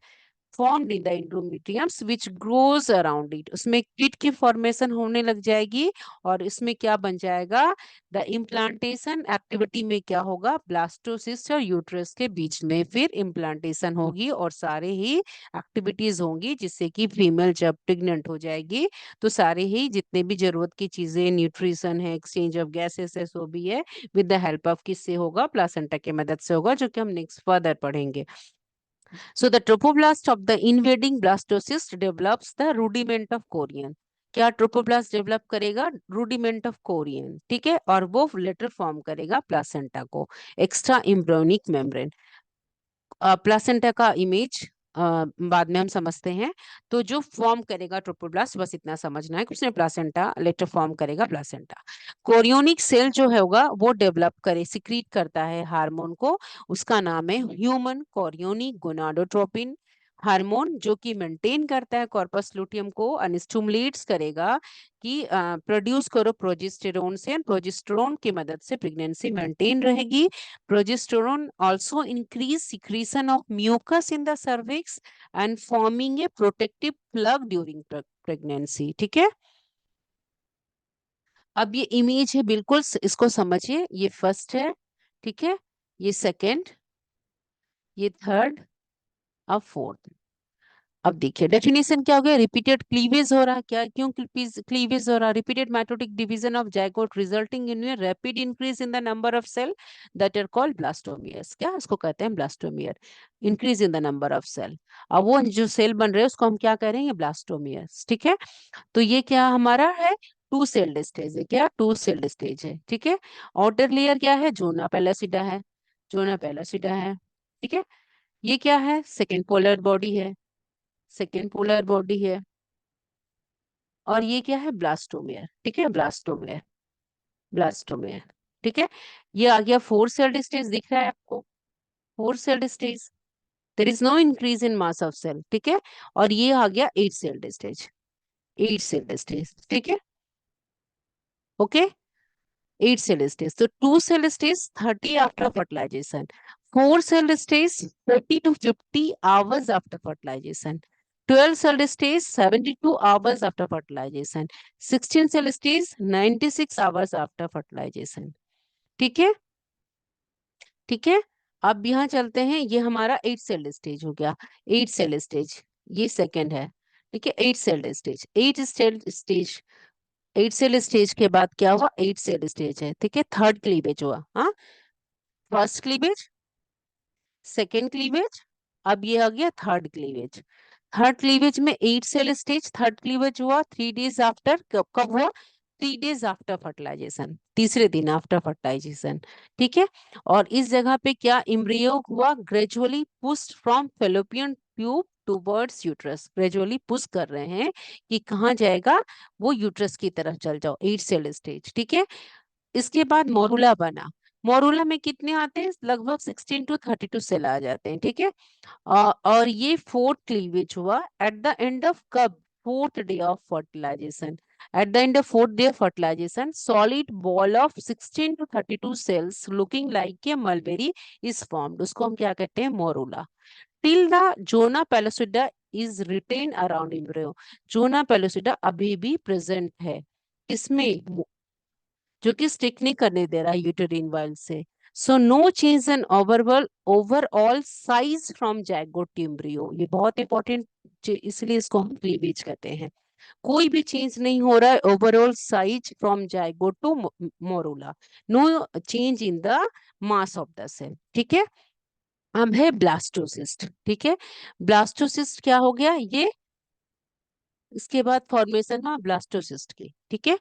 formed in the endometriums which grows around it। उसमें कीट की formation होने लग जाएगी और इसमें क्या बन जाएगा? द इम्प्लांटेशन एक्टिविटी में क्या होगा? ब्लास्टोसिस्ट और यूट्रस के बीच में फिर इम्प्लांटेशन होगी और सारे ही एक्टिविटीज होंगी, जिससे कि फीमेल जब प्रेग्नेंट हो जाएगी तो सारे ही जितने भी जरूरत की चीजें, न्यूट्रिशन है, एक्सचेंज ऑफ गैसेस है, सो भी है, विद द हेल्प ऑफ किससे होगा? प्लासेंटा की मदद से होगा, जो कि हम नेक्स्ट फर्दर पढ़ेंगे। So the trophoblast of the invading blastocyst develops the rudiment of chorion। क्या ट्रोपोब्लास्ट डेवलप करेगा? Rudiment of Korean. ठीक है, और वो लेटर फॉर्म करेगा प्लासेंटा को, एक्स्ट्रा एम्ब्रियोनिक मेम्ब्रेन। प्लासेंटा का इमेज बाद में हम समझते हैं। तो जो फॉर्म करेगा ट्रोपोब्लास्ट, बस इतना समझना है कि उसने प्लासेंटा लेटर फॉर्म करेगा प्लासेंटा। कोरियोनिक सेल जो है होगा वो डेवलप करे, सिक्रीट करता है हार्मोन को, उसका नाम है ह्यूमन कोरियोनिक गोनाडोट्रोपिन हार्मोन, जो कि मेंटेन करता है कॉर्पस लुटियम को, अनस्टिमुलेट्स करेगा कि प्रोड्यूस करो प्रोजेस्टेरोन से, प्रोजेस्टेरोन की मदद से प्रेगनेंसी मेंटेन रहेगी। Progesterone also increase secretion of mucus in the cervix and forming a protective plug during pregnancy। ठीक है, अब ये इमेज है, बिल्कुल इसको समझिए। ये फर्स्ट है, ठीक है, ये सेकंड, ये थर्ड, अब फोर्थ। अब देखिए डेफिनेशन क्या हो गया, रिपीटेड क्लीवेज हो रहा है, क्या क्यों क्लीवेज हो रहा है, repeated mitotic division of zygote resulting in rapid increase in the number of cell that are called blastomeres, क्या उसको कहते हैं blastomere, increase in the number of cell. अब वो जो सेल बन रहे हैं उसको हम क्या करेंगे, ब्लास्टोमियर्स, ठीक है। तो ये क्या हमारा है, टू सेल्ड स्टेज है, क्या टू सेल्ड स्टेज है, ठीक है। आउटर लेयर क्या है, जोना पेलासिडा है, जोना पेलासिडा है, ठीक है। ये क्या है, सेकेंड पोलर बॉडी है, सेकेंड पोलर बॉडी है। और ये क्या है, ब्लास्टोमेयर, ठीक है, ब्लास्टोमेयर, ब्लास्टोमेयर, ठीक है। ये आ गया फोर सेल्ड स्टेज, दिख रहा है आपको, four celled stage, there is no increase in mass of cell, ठीक है। और ये आ गया eight celled stage, eight celled stage, ठीक है, ओके। एट सेल स्टेज, तो two cell stage 30 after fertilization, four cell stage 30 to 50 hours after fertilization, 12 cell stage 72 hours after fertilization, 16 cell stage 96 hours after fertilization, ठीक है, ठीक है। अब यहाँ चलते हैं, ये हमारा एट सेल स्टेज हो गया, एट सेल स्टेज, ये सेकंड है, ठीक है, eight cell stage, eight cell stage, eight cell stage के बाद क्या हुआ, एट सेल स्टेज है, ठीक है, थर्ड क्लीवेज हुआ, हाँ, फर्स्ट क्लीवेज, सेकेंड क्लीवेज, अब ये आ गया थर्ड क्लीवेज, थर्ड क्लीवेज में eight cell stage, third cleavage हुआ 3 days आफ्टर, कब कब हुआ, 3 days आफ्टर फर्टिलाइजेशन, तीसरे दिन आफ्टर फर्टिलाइजेशन, ठीक है। और इस जगह पे क्या इम्ब्रियो हुआ, gradually push from fallopian tube towards uterus, gradually push कर रहे हैं कि कहाँ जाएगा, वो यूट्रस की तरफ चल जाओ, एट सेल स्टेज, ठीक है। इसके बाद मोरुला बना, मोरुला में कितने आते हैं, लगभग 16 to 32 सेल आ जाते हैं, ठीक है। और ये फोर्थ क्लीवेज हुआ एट द एंड ऑफ कब, fourth day of fertilization, at the end of fourth day of fertilization solid ball of 16 to 32 cells looking like a mulberry is formed, उसको हम क्या कहते हैं, morula. Till the zona pellucida is retain around embryo, zona pellucida अभी भी present है, इसमें जो कि स्टिक नहीं करने दे रहा है यूटेरिन वाल से। So no change in overall, overall size from zygote to embryo, ये बहुत इंपॉर्टेंट, इसलिए इसको हम क्लीवेज कहते हैं। कोई भी चेंज नहीं हो रहा है overall size from zygote to morula, no change in the mass of the cell, ठीक है। अब है ब्लास्टोसिस्ट, ठीक है, ब्लास्टोसिस्ट क्या हो गया ये, इसके बाद फॉर्मेशन हुआ ब्लास्टोसिस्ट की, ठीक है।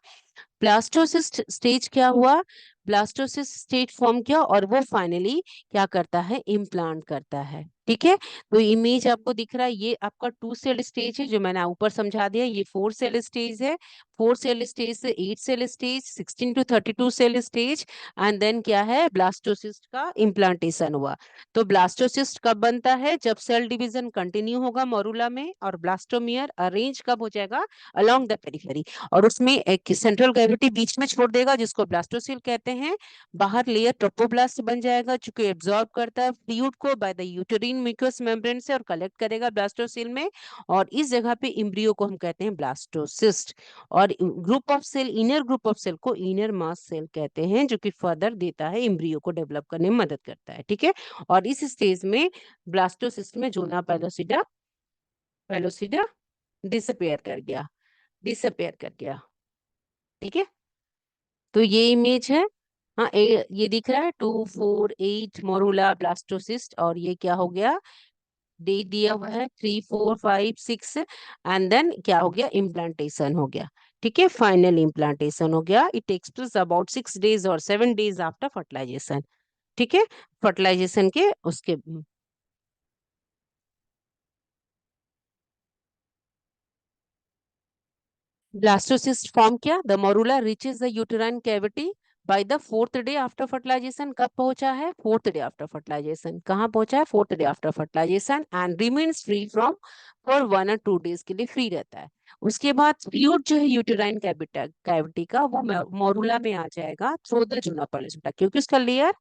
ब्लास्टोसिस्ट स्टेज क्या हुआ, ब्लास्टोसिस्ट स्टेज फॉर्म किया और वो फाइनली क्या करता है, इम्प्लांट करता है, ठीक है। तो इमेज आपको दिख रहा है, ये आपका टू सेल स्टेज है जो मैंने ऊपर समझा दिया, ये फोर सेल स्टेज है, फोर सेल स्टेज से eight cell stage, 16 to 32 cell stage, and then क्या है, ब्लास्टोसिस्ट का इम्प्लांटेशन हुआ। तो ब्लास्टोसिस्ट कब बनता है, जब सेल डिवीजन कंटिन्यू होगा मोरुला में, और ब्लास्टोमियर अरेंज कब हो जाएगा, अलोंग द पेरिफेरी, और उसमें एक सेंट्रल कैविटी बीच में छोड़ देगा जिसको ब्लास्टोसिल कहते हैं, बाहर लेयर ट्रोपोब्लास्ट बन जाएगा जो कि एब्जॉर्ब करता है फ्लूइड को by the uterine mucus membrane से और कलेक्ट करेगा ब्लास्टोसिल में, और इस जगह पे एम्ब्रियो को हम कहते हैं ब्लास्टोसिस्ट। और group of cell, inner group of cell को इनर मास सेल कहते हैं जो कि फर्दर देता है एम्ब्रियो को डेवलप करने में मदद करता है, ठीक है। और इस स्टेज में ब्लास्टोसिस्ट में जोना पेलोसिडा, पेलोसिडा डिसअपेयर कर गया, डिसअपेयर कर गया, ठीक है। तो ये इमेज है, हाँ, ये दिख रहा है 2, 4, 8 मोरुला ब्लास्टोसिस्ट, और ये क्या हो गया, डेट दिया हुआ है 3, 4, 5, 6, एंड देन क्या हो गया, इम्प्लांटेशन हो गया, ठीक है, फाइनल इम्प्लांटेशन हो गया, it takes place about 6 days और 7 days आफ्टर फर्टिलाइजेशन, ठीक है, फर्टिलाइजेशन के उसके। ब्लास्टोसिस्ट फॉर्म किया, the morula reaches the uterine cavity by the fourth day after fertilization, कब पहुंचा है, फोर्थ डे आफ्टर फर्टिलाइजेशन, कहाँ पहुंचा है, fourth day after fertilisation, and remains free from for 1 or 2 days के लिए फ्री रहता है। उसके बाद फ्लूइड जो है यूटेराइन कैविटी का वो मोरुला में आ जाएगा थ्रू द जूना पेलोसिटा, क्योंकि उसका लेयर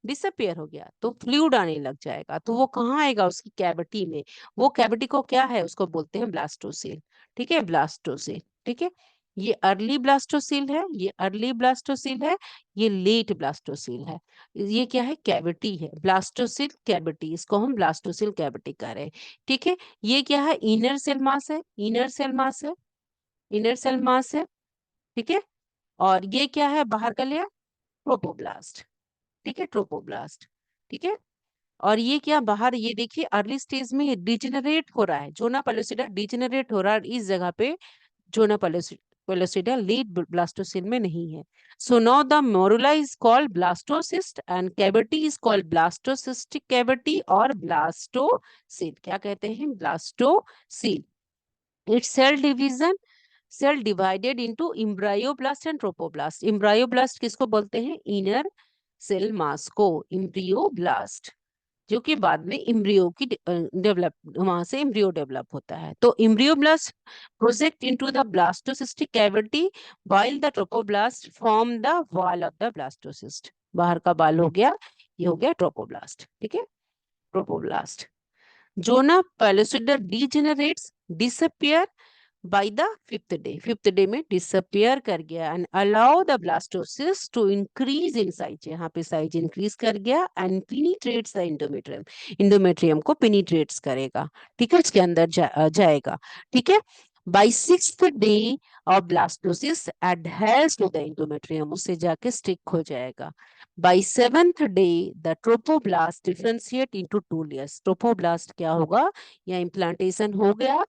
डिसअपियर हो गया तो फ्लूइड आने लग जाएगा, तो वो कहाँ आएगा, उसकी कैविटी में, वो कैविटी को क्या है, उसको बोलते हैं ब्लास्टोसिल, ठीक है, ब्लास्टोसिल, ठीक है। ये अर्ली ब्लास्टोसिल है, ये अर्ली ब्लास्टोसिल है, ये लेट ब्लास्टोसिल है। ये क्या है? कैविटी है, ब्लास्टोसिल कैविटी, इसको हम ब्लास्टोसिल कैविटी कह रहे हैं। ठीक है, ये क्या है? इनर सेल मास है, इनर सेल मास है, इनर सेल मास है। ठीक है, और ये क्या है? बाहर का लेयर ट्रोपोब्लास्ट। ठीक है, ट्रोपोब्लास्ट। ठीक है, और ये क्या बाहर, ये देखिए अर्ली स्टेज में डिजेनरेट हो रहा है, जोना पेलोसिडा डिजेनरेट हो रहा है इस जगह पे। जोना पेलोसिडा लेट ब्लास्टोसिल में नहीं है। So now the morula is called blastocyst and cavity is called blastocystic cavity और ब्लास्टोसिल। क्या कहते हैं? Blastocoel. Its cell division, cell divided into embryoblast and trophoblast. Embryoblast किसको बोलते हैं? इनर सेल मास को एम्ब्रियोब्लास्ट, जो कि बाद में इम्ब्रियो की डेवलप, वहां से इम्ब्रियो डेवलप होता है। तो embryoblast project into the blastocystic cavity while the trophoblast form the wall of the blastocyst. बाहर का बाल हो गया, ये हो गया ट्रोपोब्लास्ट। ठीक है, trophoblast. Zona pellucida degenerates, disappear by the fifth day, fifth day में डिसअपियर कर गया and allow the blastocyst to increase in size, यहाँ पे साइज इंक्रीज कर गया and penetrates the endometrium, endometrium को पेनिट्रेट्स करेगा। ठीक है, उसके अंदर जाएगा। ठीक है, by sixth day of blastocyst adheres to the endometrium, उससे जाके स्टिक हो जाएगा। By seventh day the trophoblast differentiate into two layers, trophoblast क्या होगा? या इम्प्लांटेशन हो गया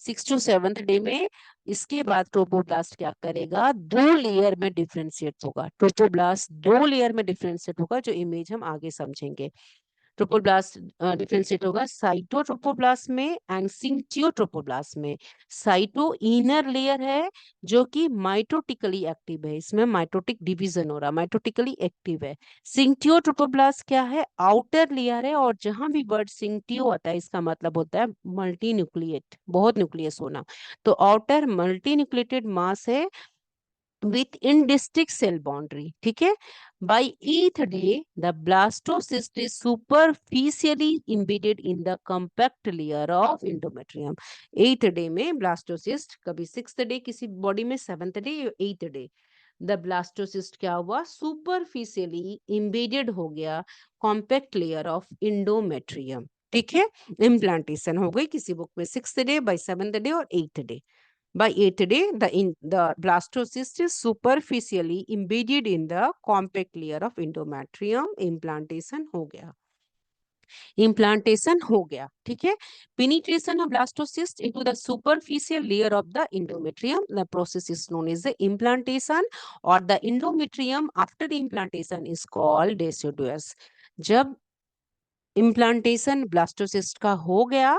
6 to 7th डे में। इसके बाद ट्रोपोब्लास्ट क्या करेगा? दो लेयर में डिफरेंशिएट होगा, ट्रोपोब्लास्ट दो लेयर में डिफरेंशिएट होगा, जो इमेज हम आगे समझेंगे। ट्रोपोब्लास्ट डिफरेंशिएट होगा साइटोट्रोपोब्लास्ट में एंड सिंचियोट्रोपोब्लास्ट में। साइटो इनर लेयर है जो कि माइटोटिकली एक्टिव है, इसमें माइटोटिक डिवीजन हो रहा, माइटोटिकली एक्टिव है। सिंचियोट्रोपोब्लास्ट क्या है? आउटर लेयर है, और जहां भी वर्ड सिंटियो आता है इसका मतलब होता है मल्टी न्यूक्लिएट, बहुत न्यूक्लियस होना। तो आउटर मल्टी न्यूक्लिएटेड मास है with indistinct cell boundary. ठीक है, by eighth day the blastocyst is superficially embedded in the compact layer of endometrium. eighth day में blastocyst, कभी sixth day किसी बॉडी में, seventh day, eighth day the blastocyst क्या हुआ? Superficially embedded हो गया कॉम्पैक्ट लेयर ऑफ इंडोमेट्रियम। ठीक है, इम्प्लांटेशन हो गई किसी बुक में 6th day, bye 7th day और 8th day. By 8th day, the blastocyst is superficially embedded in the compact layer of endometrium. Implantation हो गया, implantation हो गया। ठीक है, penetration of blastocyst into the superficial layer of the endometrium, the process is known as the implantation, or the endometrium after the implantation is called deciduous। जब implantation blastocyst का हो गया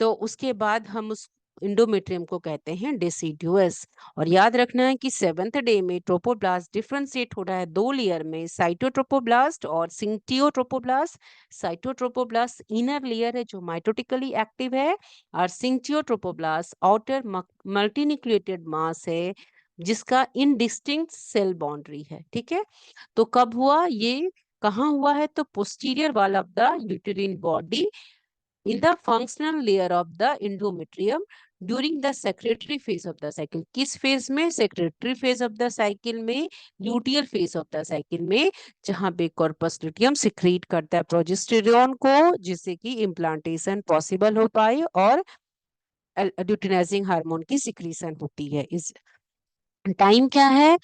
तो उसके बाद हम उस इंडोमेट्रियम को कहते हैं डेसिडुअस। और याद रखना है कि 7th डे में ट्रोपोब्लास्ट डिफरेंशिएट हो रहा है दो लेयर में, साइटोट्रोपोब्लास्ट और सिंटियोट्रोपोब्लास्ट। साइटोट्रोपोब्लास्ट इनर लेयर है जो माइटोटिकली एक्टिव है, और सिंटियोट्रोपोब्लास्ट आउटर मल्टीन्यूक्लिएटेड मास है जिसका इनडिस्टिंक्ट सेल बाउंड्री है। ठीक है, तो कब हुआ ये, कहाँ हुआ है? तो posterior wall of the uterine body in the functional layer of the endometrium during the secretory phase of the cycle. किस फेज में? Secretory phase of the cycle में, luteal phase of the cycle में, जहां पे corpus luteum secrete करता है progesterone को, जिससे कि इम्प्लांटेशन पॉसिबल हो पाए और ल्यूटिनाइजिंग हार्मोन की सिक्रीशन होती है। इस टाइम क्या है?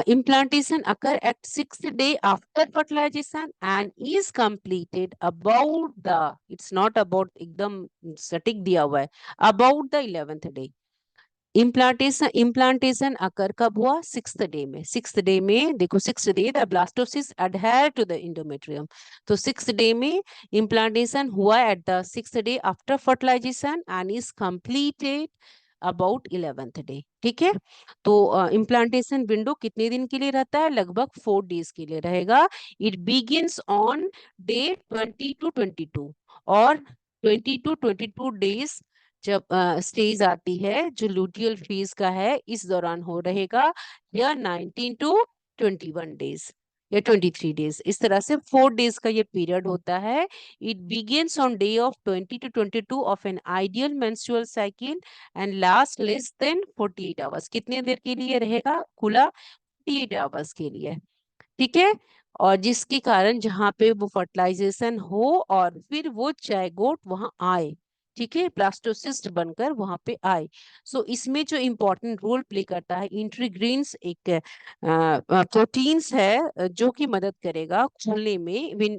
Implantation occur at 6th day after fertilization and is completed about the, it's not about एकदम सटीक दिया हुआ है, about the 11th day। Implantation occur कब हुआ? 6th डे में। 6th डे में देखो, 6th day the blastocyst adhere to the endometrium, तो 6th डे में इम्प्लांटेशन हुआ at the 6th day after fertilisation and is completed about 11th day. ठीक है, तो इम्प्लांटेशन विंडो कितने दिन के लिए रहता है? लगभग 4 डेज के लिए रहेगा। It begins on day 20 to 22 और 20 to 22 डेज जब स्टेज आती है जो लूटियल फेज का है, इस दौरान हो रहेगा, या 19 to 21 डेज। या 23 डेज, इस तरह से 4 डेज का ये पीरियड होता है। It begins on day of 20 to 22 of an ideal menstrual cycle and last less than 48 hours. कितने देर के लिए रहेगा खुला? 48 आवर्स के लिए, ठीक है। और जिसके कारण जहाँ पे वो फर्टिलाइजेशन हो और फिर वो जायगोट वहां आए, ठीक है, ब्लास्टोसिस्ट बनकर वहां पे आए। सो इसमें जो इम्पोर्टेंट रोल प्ले करता है इंट्रीग्रीन्स, एक प्रोटीन्स है जो कि मदद करेगा खुलने में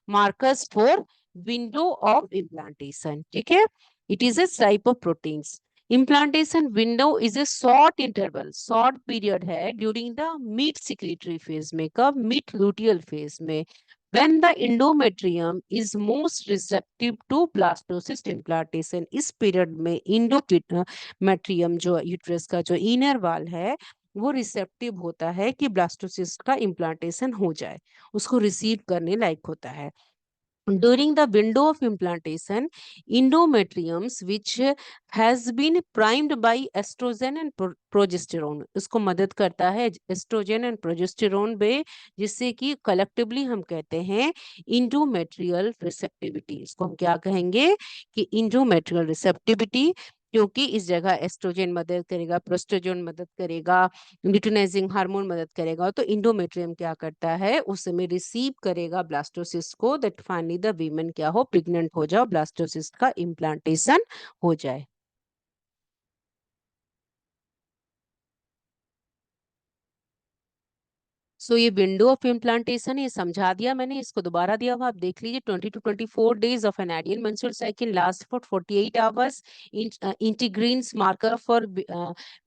markers for window of implantation, ठीक है। It is a type of proteins. Implantation window is a short interval, short period है during the mid secretory phase में। कब? मिड लुटियल फेज में। when the endometrium is most receptive to blastocyst implantation, इस period में endometrium जो uterus का जो inner wall है वो रिसेप्टिव होता है कि ब्लास्टोसिस्ट का इम्प्लांटेशन हो जाए, उसको रिसीव करने लायक होता है। During the window of implantation, endometriums, which has been primed by estrogen and progesterone, इसको मदद करता है एस्ट्रोजन एंड प्रोजेस्टेरोन में, जिससे कि कलेक्टिवली हम कहते हैं इंडोमेट्रियल रिसेप्टिविटी। इसको हम क्या कहेंगे? कि इंडोमेट्रियल रिसेप्टिविटी, क्योंकि इस जगह एस्ट्रोजन मदद करेगा, प्रोस्टेरोन मदद करेगा, ल्यूटिनाइजिंग हार्मोन मदद करेगा, तो इंडोमेट्रियम क्या करता है उस समय रिसीव करेगा ब्लास्टोसिस्ट को, दैट फाइनली द वीमेन क्या हो, प्रेग्नेंट हो जाओ, ब्लास्टोसिस्ट का इम्प्लांटेशन हो जाए। सो ये विंडो ऑफ इम्प्लांटेशन ये समझा दिया मैंने, इसको दोबारा दिया हुआ आप देख लीजिए। 20 to 24 days of an ideal menstrual cycle last for 48 hours. Integrins marker for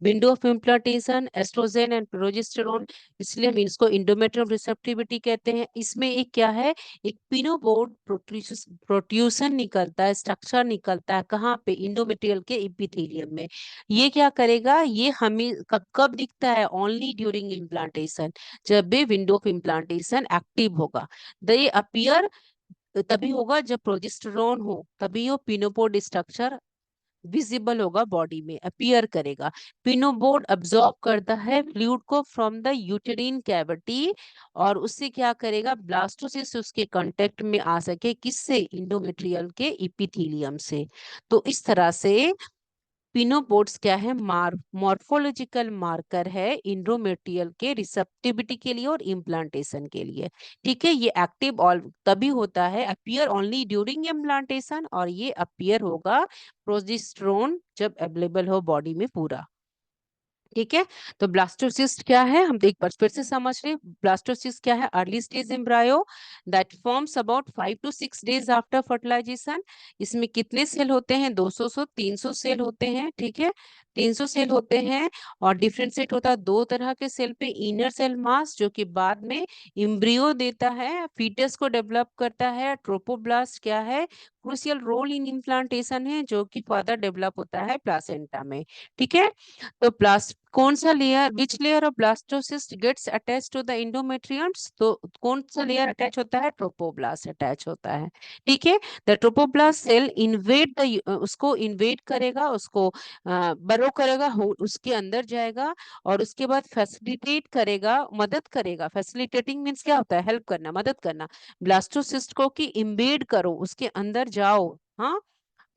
window of implantation oestrogen and progesterone, इसलिए हम इसको इंडोमेट्रियम रिसेप्टिविटी कहते हैं। इसमें एक क्या है, एक पिनोबोर्ड प्रोट्रूशन निकलता है, स्ट्रक्चर निकलता है, कहाँ पे? इंडोमेट्रियल के एपिथेलियम में। ये क्या करेगा, ये हमें कब कब दिखता है? ओनली ड्यूरिंग इम्प्लांटेशन, जब भी विंडो ऑफ इम्प्लांटेशन एक्टिव होगा। दे अपीयर तभी होगा जब प्रोजेस्टेरोन हो, तभी वो पिनोपोड स्ट्रक्चर विजिबल होगा, बॉडी में अपीयर करेगा। पिनोपोड अब्सॉर्ब करता है फ्लूइड को फ्रॉम द यूटेरिन कैविटी, और उससे क्या करेगा, ब्लास्टोसिस्ट उसके कांटेक्ट में आ सके, किससे? इंडोमेट्रियल के इपिथेलियम से। तो इस तरह से पिनोपोड्स क्या है, मॉर्फोलॉजिकल मार्कर है इंडोमेट्रियल के रिसेप्टिविटी के लिए और इम्प्लांटेशन के लिए, ठीक है। ये एक्टिव ऑल तभी होता है, अपीयर ओनली ड्यूरिंग इम्प्लांटेशन, और ये अपीयर होगा प्रोजेस्टेरोन जब अवेलेबल हो बॉडी में पूरा, ठीक है। तो ब्लास्टोसिस्ट क्या है, हम एक बार फिर से समझ रहे। ब्लास्टोसिस्ट क्या है? Early stage embryo that forms about 5 to 6 days after fertilization. इसमें कितने सेल होते हैं? 200 से 300 सेल होते हैं, ठीक है, 300 सेल होते हैं। और डिफ्रेंशिएट होता है दो तरह के सेल पे, इनर सेल मास जो कि बाद में इम्ब्रियो देता है, फीटस को डेवलप करता है। ट्रोपोब्लास्ट क्या है, क्रूशियल रोल इन इम्प्लांटेशन है, जो कि फर्दर डेवलप होता है प्लासेंटा में, ठीक है। तो प्लास्ट कौन सा layer, which layer of blastocyst gets attach to the endometriums? तो कौन सा लेयर अटैच होता है? ट्रोपोब्लास्ट अटैच होता है, ठीक है। The trophoblast cell invade the, उसको इन्वेड करेगा, उसको बरो करेगा, उसके अंदर जाएगा, और उसके बाद फैसिलिटेट करेगा, मदद करेगा। फैसिलिटेटिंग मीन्स क्या होता है? हेल्प करना, मदद करना ब्लास्टोसिस्ट को, कि इम्बेड करो, उसके अंदर जाओ, हाँ,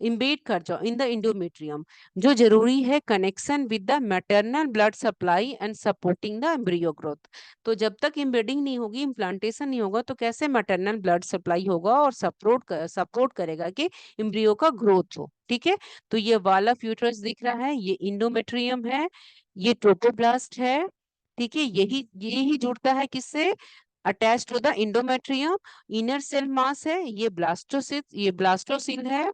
इम्बेड कर जाओ इन द इंडोमेट्रियम। जो जरूरी है, connection with the maternal blood supply and supporting the embryo growth. तो जब तक इम्बेडिंग नहीं होगी, इम्प्लांटेशन नहीं होगा, तो कैसे मैटरनल ब्लड सप्लाई होगा और सपोर्ट करेगा कि एम्ब्रियो का ग्रोथ हो, ठीक है। तो ये वाला फ्यूटरस दिख रहा है, ये इंडोमेट्रियम है, ये ट्रोपोब्लास्ट है, ठीक है। यही जुड़ता है किससे? Attach to the endometrium. Inner cell mass है, ये ब्लास्टोसिल है,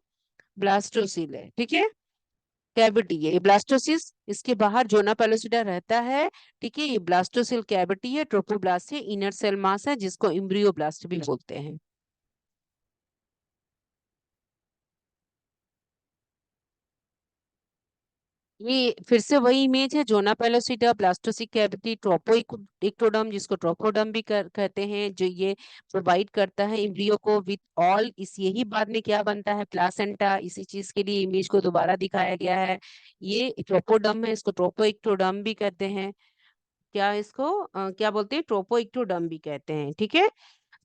ब्लास्टोसिल है, ठीक है। कैविटी है ये ब्लास्टोसिस, इसके बाहर जोना पेलोसिटा रहता है, ठीक है। ये ब्लास्टोसिल कैविटी है, ट्रोपोब्लास्ट है, इनर सेल मास है, जिसको इम्ब्रियोब्लास्ट भी बोलते हैं। ये फिर से वही इमेज है, जोना पेलोसिटा, ब्लास्टोसिक कैविटी, ट्रोपो इक्टोडर्म, जिसको ट्रोपोडर्म भी कहते हैं, जो ये प्रोवाइड करता है इम्ब्रियो को विथ ऑल, इस यही बाद में क्या बनता है? प्लासेंटा। इसी चीज के लिए इमेज को दोबारा दिखाया गया है। ये ट्रोपोडर्म है, इसको ट्रोपो इक्टोडर्म भी कहते हैं, क्या इसको क्या बोलते हैं, ट्रोपोइक्टोडर्म भी कहते हैं, ठीक है।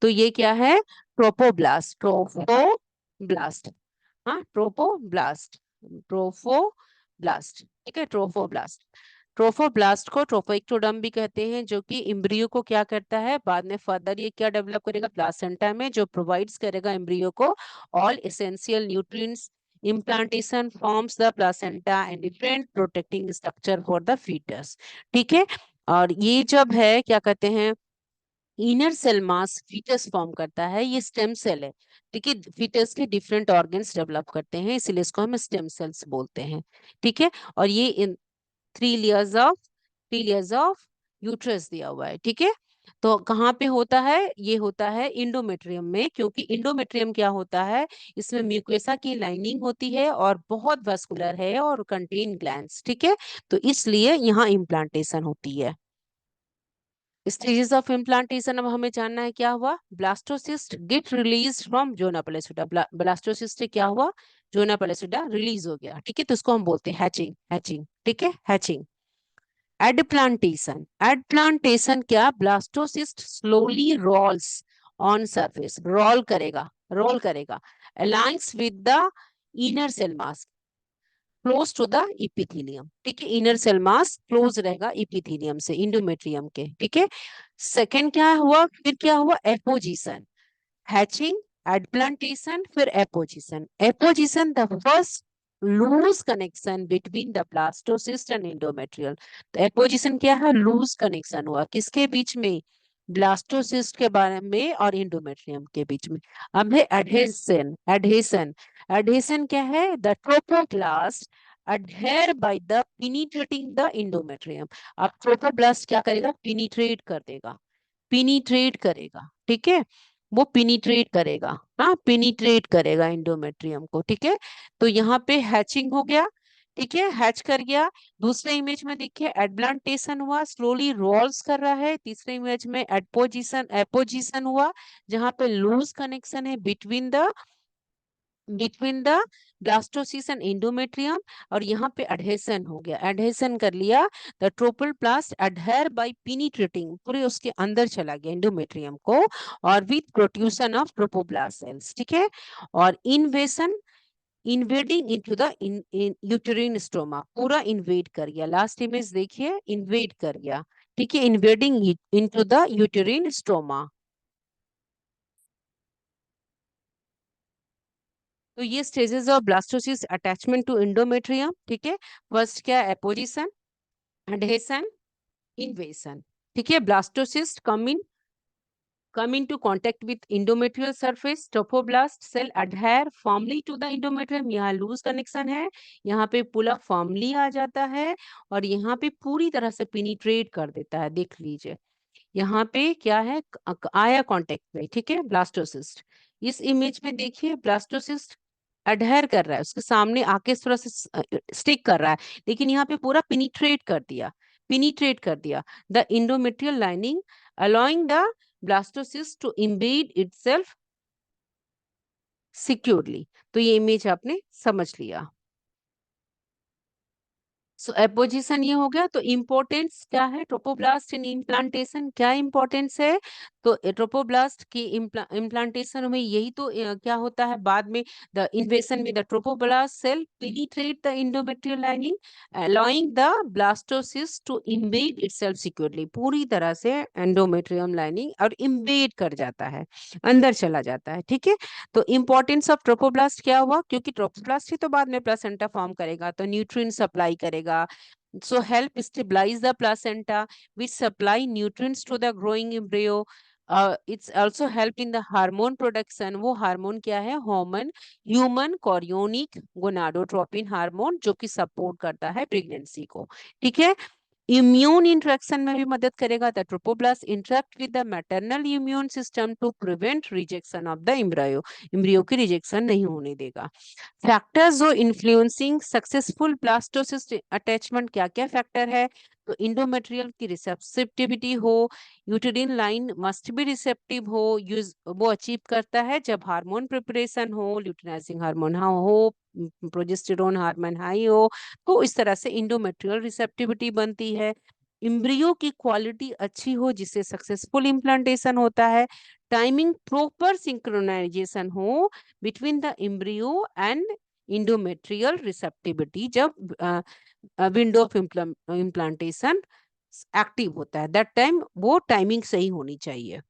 तो ये क्या है, ट्रोपोब्लास्ट, ट्रोफोब्लास्ट, हाँ ट्रोपोब्लास्ट, ट्रोफोब्लास्ट, ठीक है, ट्रोफोब्लास्ट। ट्रोफोब्लास्ट को ट्रोफोइक्टोडर्म भी कहते हैं, जो कि एम्ब्रियो को क्या करता है, बाद में फर्दर ये क्या डेवलप करेगा, प्लासेंटा में, जो प्रोवाइड्स करेगा एम्ब्रियो को all essential nutrients. Implantation forms the placenta and different protecting structure for the foetus, ठीक है। और ये जब है क्या कहते हैं, inner cell mass foetus form करता है, ये स्टेम सेल है, ठीक है। फीटस के डिफरेंट ऑर्गन्स डेवलप करते हैं, इसलिए इसको हम स्टेम सेल्स बोलते हैं, ठीक है। और ये in three layers of uterus दिया हुआ है, ठीक है। तो कहाँ पे होता है, ये होता है इंडोमेट्रियम में, क्योंकि इंडोमेट्रियम क्या होता है, इसमें म्यूकोसा की लाइनिंग होती है और बहुत वस्कुलर है और कंटेन ग्लैंड्स, ठीक है। तो इसलिए यहाँ इम्प्लांटेशन होती है। स्टेजेस ऑफ इम्प्लांटेशन अब हमें जानना है, क्या हुआ, blastocyst get release from zona pellucida, blastocyst से क्या हुआ, जोना पेलोसिटा रिलीज हो गया, ठीक है। तो इसको हम बोलते हैं हैचिंग, हैचिंग, ठीक है, हैचिंग। एडप्लांटेशन, एडप्लांटेशन क्या, blastocyst slowly rolls on surface, roll करेगा aligns with the inner cell mass close to the epithelium, ठीक है। इनर सेल मास क्लोज रहेगा इपिथेलियम से, इंडोमेट्रियम के, ठीक है। सेकंड क्या हुआ, फिर क्या हुआ, एपोजिशन, हैचिंग, एडप्लांटेशन, फिर apposition. Apposition the first loose connection between the blastocyst and endometrial. तो एपोजिशन क्या है, लूज कनेक्शन हुआ किसके बीच में, ब्लास्टोसिस्ट के बारे में और इंडोमेट्रियम के बीच में। अब है एडहेशन, एडहेशन, एडहेशन क्या है, the trophoblast adhere by the penetrating the endometrium। अब ट्रोपोब्लास्ट क्या करेगा, पिनिट्रेट कर देगा, पिनिट्रेट करेगा, ठीक है, वो पिनिट्रेट करेगा, हाँ पिनिट्रेट करेगा इंडोमेट्रियम को, ठीक है। तो यहाँ पे हैचिंग हो गया, ठीक है, हैच कर गया। दूसरे इमेज में देखिए एडप्लांटेशन हुआ, स्लोली रोल्स कर रहा है। तीसरे इमेज में एडपोजिशन, एपोजिशन हुआ, जहाँ पे लूज कनेक्शन है between the blastocyst and endometrium. और यहाँ पे एडहेशन हो गया, एडहेशन कर लिया, the trophoblast adhere by penetrating, पूरे उसके अंदर चला गया इंडोमेट्रियम को, और with protrusion of trophoblast cells, ठीक है। और invasion, invading into the uterine stroma, पूरा इन्वेड कर गया, लास्ट इमेज देखिए, इन्वेड कर गया, ठीक है, invading into the uterine stroma. तो ये stages of blastocyst attachment to endometrium, ठीक है। फर्स्ट क्या, एपोजिशन, एडहेशन, इन्वेशन, ठीक है। Blastocyst come into contact with endometrial surface, trophoblast cell adhere firmly to the endometrium, यहाँ लूज कनेक्शन है, यहाँ पे पुल अप फॉर्मली आ जाता है, और यहाँ पे पूरी तरह से पेनिट्रेट कर देता है, देख लीजिए यहाँ पे क्या है, आया कांटेक्ट में, ठीक है, ब्लास्टोसिस्ट। इस इमेज में देखिए ब्लास्टोसिस्ट अडहेर कर रहा है, उसके सामने आके थोड़ा सा स्टिक कर रहा है, लेकिन यहाँ पे पूरा पिनिट्रेट कर दिया, पिनिट्रेट कर दिया the endometrial lining, allowing the blastocyst to embed itself securely. तो ये इमेज आपने समझ लिया। सो एपोजिशन ये हो गया। तो इम्पोर्टेंस क्या है, ट्रोपोब्लास्ट इन इम्प्लांटेशन, क्या इम्पोर्टेंस है, तो ट्रोपोब्लास्ट की इम्प्लांटेशन में यही तो क्या होता है, बाद में the invasion with the trophoblast cell penetrate the endometrial lining allowing the blastocyst to embed itself securely, पूरी तरह से एंडोमेट्रियम लाइनिंग और इम्बेड कर जाता है, अंदर चला जाता है, ठीक है। तो इंपॉर्टेंस ऑफ ट्रोपोब्लास्ट क्या हुआ, क्योंकि ट्रोपोब्लास्ट ही तो बाद में प्लासेंटा फॉर्म करेगा, तो न्यूट्रिएंट सप्लाई करेगा, so help stabilize the placenta which supply nutrients to the growing embryo. It's also help in the hormone production। वो हार्मोन क्या है, hormone human chorionic gonadotropin hormone, जो कि सपोर्ट करता है प्रेगनेंसी को, ठीक है। इम्यून इंटरेक्शन में भी मदद करेगा, the trophoblast interact with the maternal immune system to prevent rejection of the embryo, embryo की रिजेक्शन नहीं होने देगा। फैक्टर्स जो इन्फ्लुएंसिंग सक्सेसफुल ब्लास्टोसिस्ट अटैचमेंट, क्या क्या फैक्टर है, तो इंडोमेट्रियल की रिसेप्टिविटी हो, यूटेरिन लाइन मस्ट बी रिसेप्टिव हो, यूज वो अचीव करता है जब हार्मोन प्रिपरेशन हो, ल्यूटिनाइजिंग हार्मोन हो, प्रोजेस्टेरोन हार्मोन हाई हो, तो इस तरह से इंडोमेट्रियल रिसेप्टिविटी बनती है। इम्ब्रियो की क्वालिटी अच्छी हो जिससे सक्सेसफुल इम्प्लांटेशन होता है, टाइमिंग प्रॉपर सिंक्रोनाइजेशन हो between the embryo and endometrial receptivity, जब विंडो ऑफ इम्प्लांटेशन एक्टिव होता है, दैट टाइम वो टाइमिंग सही होनी चाहिए।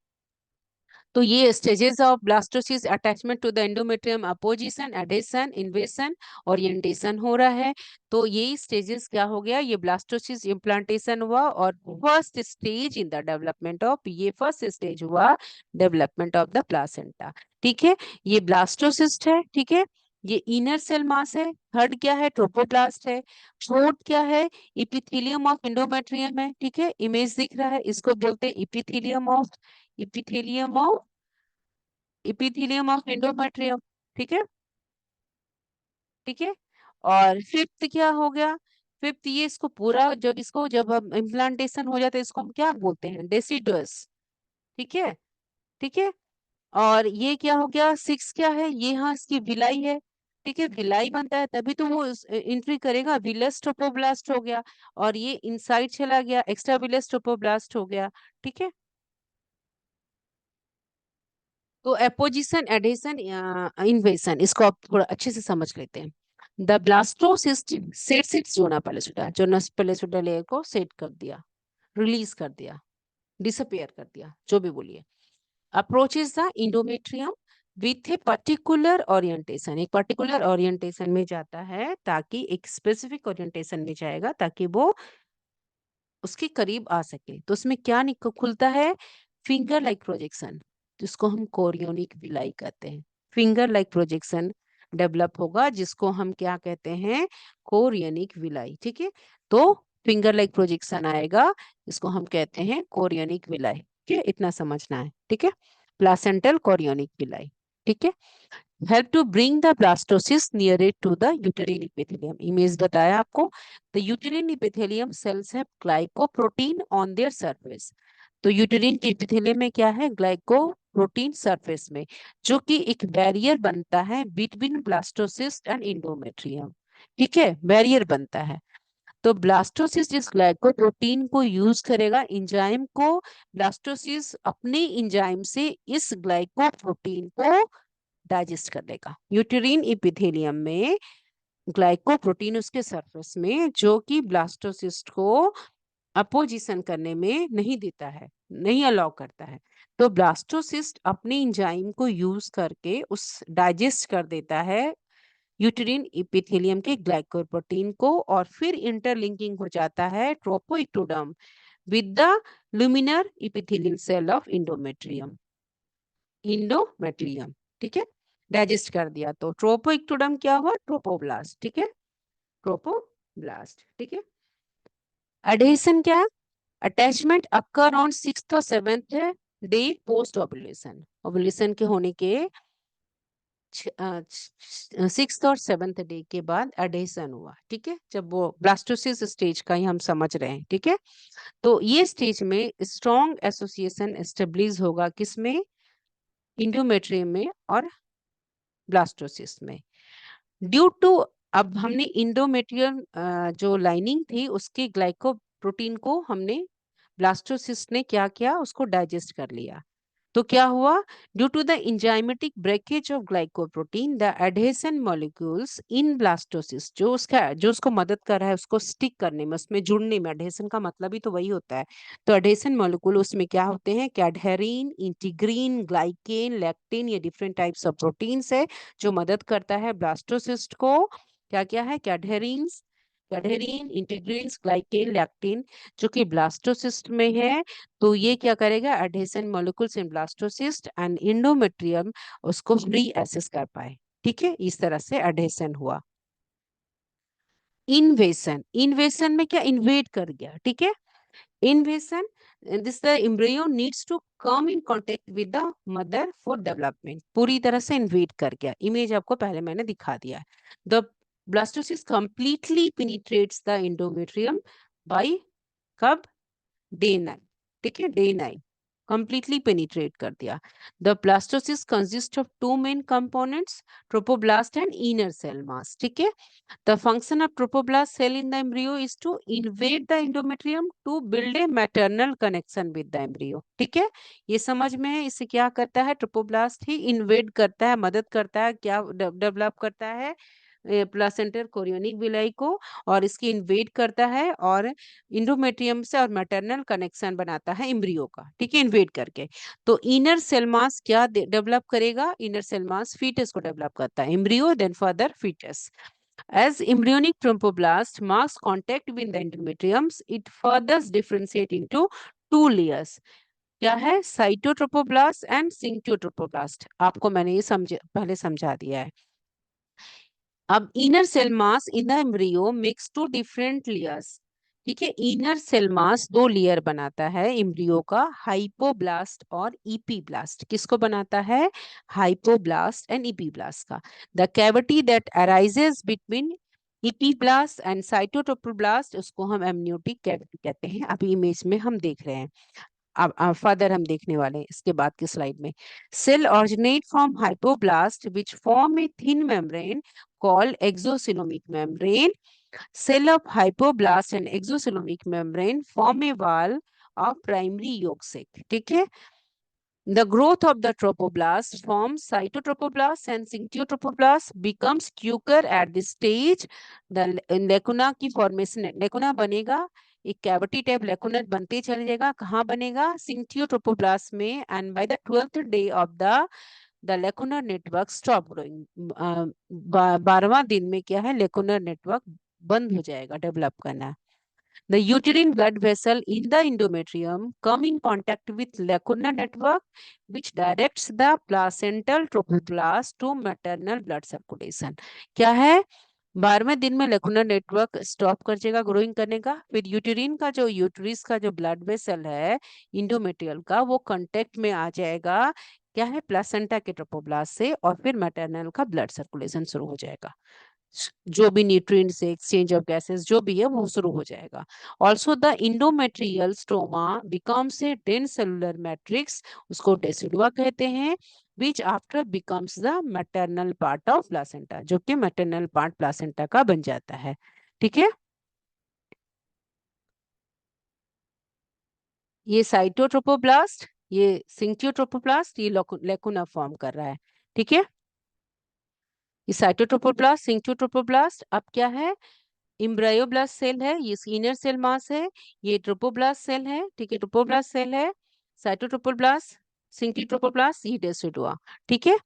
तो ये stages of blastocyst attachment to the endometrium, apposition, adhesion, invasion, orientation हो रहा है। तो ये स्टेजेस क्या हो गया, ये ब्लास्टोसिस इम्प्लांटेशन हुआ और first stage in the development of, ये फर्स्ट स्टेज हुआ डेवलपमेंट ऑफ द प्लासेंटा। ठीक है, ये ब्लास्टोसिस्ट है। ठीक है, ये इनर सेल मास है। थर्ड क्या है, ट्रोपोब्लास्ट है। फोर्थ क्या है, इपिथेलियम ऑफ एंडोमेट्रियम है। ठीक है, इमेज दिख रहा है, इसको बोलते हैं इपिथेलियम ऑफ एंडोमेट्रियम। ठीक है, ठीक है। और फिफ्थ क्या हो गया, फिफ्थ ये इसको पूरा, जब इसको जब हम इम्प्लांटेशन हो जाता है इसको हम क्या बोलते हैं, डेसिडुअस। ठीक है, ठीक है। और ये क्या हो गया, सिक्स क्या है, ये यहाँ इसकी विलाई है। ठीक है, विलाई बनता है तभी तो वो एंट्री करेगा, विलस ट्रोपोब्लास्ट हो गया। और ये इनसाइड चला गया, एक्स्ट्रा विलस ट्रोपोब्लास्ट हो गया। ठीक है, तो एपोजिशन, एडेशन, इन्वेशन, इसको आप थोड़ा अच्छे से समझ लेते हैं। The blastocyst sheds its zona pellucida, zonas pellucida layer को सेट कर दिया, रिलीज कर दिया, डिसअपियर कर दिया, जो भी बोलिए। Approaches the endometrium with a particular orientation, एक पर्टिकुलर ओरिएंटेशन में जाता है, ताकि एक स्पेसिफिक ओरिएंटेशन में जाएगा ताकि वो उसके करीब आ सके। तो उसमें क्या खुलता है, फिंगर लाइक प्रोजेक्शन, जिसको हम कोरियोनिक विलाई कहते हैं। फिंगर लाइक प्रोजेक्शन डेवलप होगा जिसको हम क्या कहते हैं, कोरियोनिक विलाई। ठीक है, तो फिंगर लाइक प्रोजेक्शन आएगा, इसको हम कहते हैं कोरियोनिक विलाई। ठीक है, इतना समझना है। ठीक है, प्लासेंटल कोरियोनिक विलाई। ठीक है, help to bring the blastocyst nearer to the uterine epithelium. Image बताया आपको, the uterine epithelium cells have glycoprotein on their surface. तो यूटेरिन के एपिथेलियम में क्या है, ग्लाइकोप्रोटीन सरफेस में, जो कि एक बैरियर बनता है बिटवीन ब्लास्टोसिस्ट एंड इंडोमेट्रियम। ठीक है, बैरियर बनता है। तो ब्लास्टोसिस्ट इस ग्लाइकोप्रोटीन को यूज करेगा, इंजाइम को, ब्लास्टोसिस्ट अपने इंजाइम से इस ग्लाइकोप्रोटीन को डाइजेस्ट कर लेगा। यूटेरिन इपिथेलियम में ग्लाइकोप्रोटीन उसके सरफेस में, जो कि ब्लास्टोसिस्ट को अपोजिशन करने में नहीं देता है, नहीं अलाउ करता है। तो ब्लास्टोसिस्ट अपने इंजाइम को यूज करके उस डाइजेस्ट कर देता है यूटेरिन इपिथेलियम के ग्लाइकोप्रोटीन को, और फिर इंटरलिंकिंग हो जाता है trophectoderm with the luminal epithelial cell of endometrium. ठीक है, डाइजेस्ट कर दिया तो ट्रोपोइक्टोडर्म क्या हुआ, ट्रोपोब्लास्ट। ठीक है, ट्रोपोब्लास्ट। ठीक है, एडहेशन क्या, अटैचमेंट अकर ऑन 6th और 7th day post ovulation, ovulation के होने के 6th और 7th डे के बाद एडहेशन हुआ। ठीक है, जब वो ब्लास्टोसिस स्टेज का ही हम समझ रहे हैं। ठीक है, तो ये स्टेज में स्ट्रॉन्ग एसोसिएशन एस्टेब्लिश होगा, किसमें, इंडोमेट्रियम में और ब्लास्टोसिस में, ड्यू टू, अब हमने इंडोमेट्रियम जो लाइनिंग थी उसके ग्लाइकोप्रोटीन को हमने, ब्लास्टोसिस्ट ने क्या किया, उसको डाइजेस्ट कर लिया। तो क्या हुआ, due to the enzymatic breakage of glycoprotein the adhesion molecules in blastocyst, जो उसको मदद कर रहा है उसको स्टिक करने में, उसमें जुड़ने में, एडहेशन का मतलब ही तो वही होता है। तो एडहेशन मॉलिक्यूल उसमें क्या होते हैं, कैडहेरिन, इंटीग्रीन, ग्लाइकेन, लैक्टिन, ये डिफरेंट टाइप्स ऑफ प्रोटीन्स है जो मदद करता है ब्लास्टोसिस्ट को। क्या क्या है, कैडहेरिन, इंटीग्रीन्स, ग्लाइकेन, लैक्टिन, जो कि ब्लास्टोसिस्ट में है। तो ये क्या करेगा, adhesion molecules in blastocyst and endometrium उसको फ्री एक्सेस कर पाए। ठीक है, इस तरह से एडहेशन हुआ। इन्वेशन, इन्वेशन में क्या, इन्वेड कर गया। ठीक है, invasion, this the embryo needs to come in contact with the mother for development, पूरी तरह से इन्वेड कर गया। इमेज आपको पहले मैंने दिखा दिया है। the blastocyst completely penetrates the endometrium by कब, डे 9। ठीक है, डे 9, कंप्लीटली पेनिट्रेट कर दिया। The blastocyst consist of two main components, trophoblast and inner cell mass. ठीक है, the function of trophoblast cell in the embryo is to invade the endometrium to build a maternal connection with the embryo। ठीक है, ये समझ में है। इसे क्या करता है, ट्रोपोब्लास्ट ही इन्वेड करता है, मदद करता है, क्या डेवलप करता है, प्लासेंटर कोरियोनिक विलाई को, और इसकी इन्वेड करता है और इंडोमेट्रियम से और मैटरनल कनेक्शन बनाता है एम्ब्रियो का। ठीक है, इन्वेड करके। तो इनर सेल मास क्या डेवलप करेगा, इनर सेल मास फीटस को डेवलप करता है, embryo then further foetus. As embryonic trophoblast marks contact with the endometriums, it further differentiate into two layers। क्या है, साइटोट्रोपोब्लास्ट एंड सिंक्टोट्रोपोब्लास्ट। आपको मैंने ये पहले समझा दिया है। अब inner cell mass in the embryo mix to different layers. ठीक है, इनर सेल मास दो लेयर बनाता है एम्ब्रियो का, हाइपोब्लास्ट और इपीब्लास्ट। किसको बनाता है, हाइपोब्लास्ट एंड इपीब्लास्ट का। The cavity that arises between epiblast and cytotrophoblast, उसको हम एमनियोटिक कैविटी कहते हैं। अभी इमेज में हम देख रहे हैं, अब फर्दर हम देखने वाले हैं इसके बाद की स्लाइड में। Cell originate from hypoblast which form a thin membrane called exocoelomic membrane। Cell of hypoblast and exocoelomic membrane form a wall of primary yolk sac। ठीक है, the growth of the trophoblast forms cytotrophoblast and syncytotrophoblast becomes quicker at this stage। the lacuna की formation, lacuna बनेगा, एक cavity type लेकुनर बनते चले जाएगा। कहाँ बनेगा, सिंक्टियोट्रोपोब्लास्ट में। And by the 12th day of the lacunar network stop growing. 12वां दिन में क्या है, लेकुनर नेटवर्क बंद हो जाएगा डेवलप करना। The uterine blood vessel in the endometrium come in contact with lacunar network which directs the placental trophoblast to maternal blood circulation। क्या है, 12वें दिन में लेकुनर नेटवर्क स्टॉप कर जाएगा ग्रोइंग करने का। फिर यूटेरिन का जो यूट्रिस का जो ब्लड वेसल है इंडोमेट्रियल का, वो कांटेक्ट में आ जाएगा, क्या है, प्लासेंटा के ट्रोपोब्लास्ट से, और फिर मैटरनल का ब्लड सर्कुलेशन शुरू हो जाएगा। जो भी न्यूट्रिएंट से एक्सचेंज ऑफ गैसेस जो भी है वो शुरू हो जाएगा। Also the endometrial stoma becomes a dense cellular matrix, उसको डेसिडुआ कहते हैं, which after becomes the maternal part of placenta, जो कि maternal part placenta का बन जाता है। ठीक है, ये साइटोट्रोपोब्लास्ट, ये सिंक्टियोट्रोपोब्लास्ट, ये लेकुना फॉर्म कर रहा है। ठीक है, ये साइटोट्रोपोब्लास्ट, सिंक्टियोट्रोपोब्लास्ट। अब क्या है, इम्ब्रायोब्लास्ट सेल है, ये इनर सेल मास है, ये ट्रोपोब्लास्ट सेल है। ठीक है, ट्रोपोब्लास्ट सेल है, साइटोट्रोपोब्लास्ट, सिंक्टियोट्रोपोब्लास्ट, ये डेसिडुआ। ठीक है,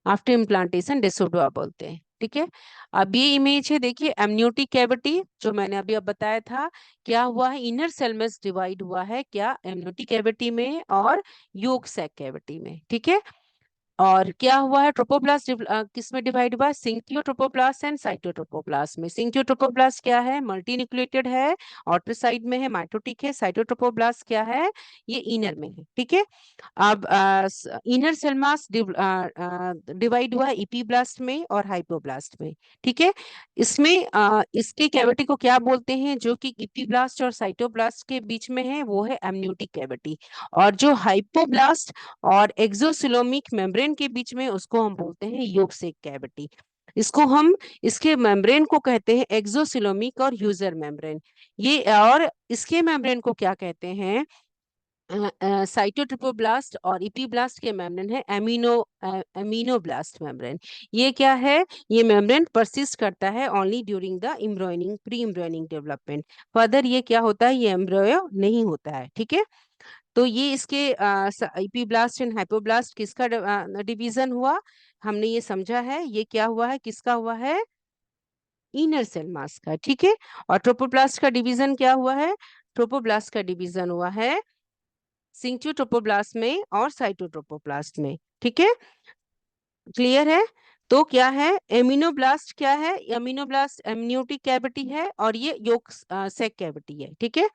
आफ्टर इम्प्लांटेशन डेसिडुआ बोलते हैं। ठीक है, अब ये इमेज है, देखिए एमनियोटिक कैविटी जो मैंने अभी अब बताया था, क्या हुआ है, इनर सेल में डिवाइड हुआ है, क्या, एमनियोटिक कैविटी में और योक सैक कैविटी में। ठीक है, और क्या हुआ है, ट्रोपोब्लास्ट किस में डिवाइड हुआ है, सिंक्टियोट्रोपोब्लास्ट एंड साइटोट्रोपोब्लास्ट में। सिंक्टियोट्रोपोब्लास्ट क्या है, मल्टीन्यूक्लिएटेड है, आउटर साइड में है, माइटोटिक है। साइटोट्रोपोब्लास्ट क्या है, ये इनर में है। ठीक है, अब इनर सेल मास डिवाइड हुआ है इपीब्लास्ट में और हाइपोब्लास्ट में। ठीक है, इसमें इसके कैविटी को क्या बोलते हैं, जो कि इपीब्लास्ट और साइटोब्लास्ट के बीच में है, वो है एमनियोटिक कैविटी। और जो हाइपोब्लास्ट और एक्सोसिलोमिक मेम्ब्रेन के बीच में, उसको हम बोलते हैं योगसेक कैविटी। इसको हम, इसके मेम्ब्रेन को कहते हैं एक्सोसिलोमिक और यूजर मेम्ब्रेन। ये, और इसके मेम्ब्रेन को क्या कहते हैं, साइटोट्रोपोब्लास्ट, और इपीब्लास्ट के मेम्ब्रेन है एमिनोब्लास्ट मेम्ब्रेन। ये क्या है, ये मेम्ब्रेन परसिस्ट करता है only during the embryonic, pre embryonic development. Further ये क्या होता है, ये एम्ब्रॉयो नहीं होता है। ठीक है, तो ये इसके इपीब्लास्ट एंड हाइपोब्लास्ट किसका डिवीजन हुआ, हमने ये समझा है, ये क्या हुआ है, किसका हुआ है, इनर सेल मास का। ठीक है, और ट्रोपोब्लास्ट का डिवीजन क्या हुआ है, ट्रोपोब्लास्ट का डिवीजन हुआ है सिंक्टियोट्रोपोब्लास्ट में और साइटोट्रोपोब्लास्ट में। ठीक है, क्लियर है। तो क्या है, एमिनोब्लास्ट क्या है, एमिनोब्लास्ट एमनियोटिक कैविटी है, और ये योक सेक कैविटी है। ठीक है,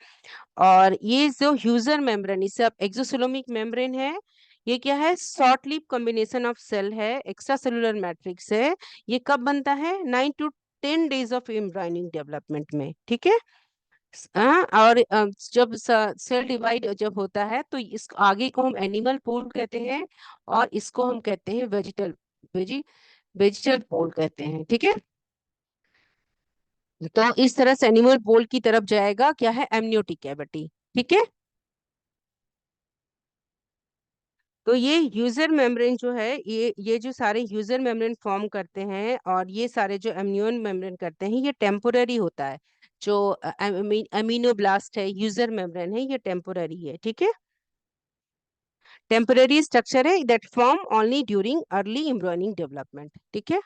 और ये जो ह्यूजर मेम्ब्रेन, इसे आप एक्सोसोलोमिक मेम्ब्रेन है, ये क्या है, short live combination of cell है, एक्स्ट्रा सेलुलर मैट्रिक्स है। ये कब बनता है, 9 to 10 days ऑफ एम्ब्रायोनिक डेवलपमेंट में। ठीक है, और जब सेल डिवाइड जब होता है तो इस आगे को हम एनिमल पोल कहते हैं, और इसको हम कहते हैं वेजिटल पोल कहते हैं, ठीक है। तो इस तरह से एनिमल पोल की तरफ जाएगा क्या है, एमनियोटिक कैविटी, ठीक है। तो ये यूजर मेम्ब्रेन जो है, ये जो सारे यूजर मेम्ब्रेन फॉर्म करते हैं और ये सारे जो एम्नियोन मेम्ब्रेन करते हैं, ये टेम्पोररी होता है। जो अमीनोब्लास्ट है, यूजर मेम्ब्रेन है, ये टेम्पोररी है, ठीक है। टेम्पररी स्ट्रक्चर है that form only during early embryonic development, ठीक है।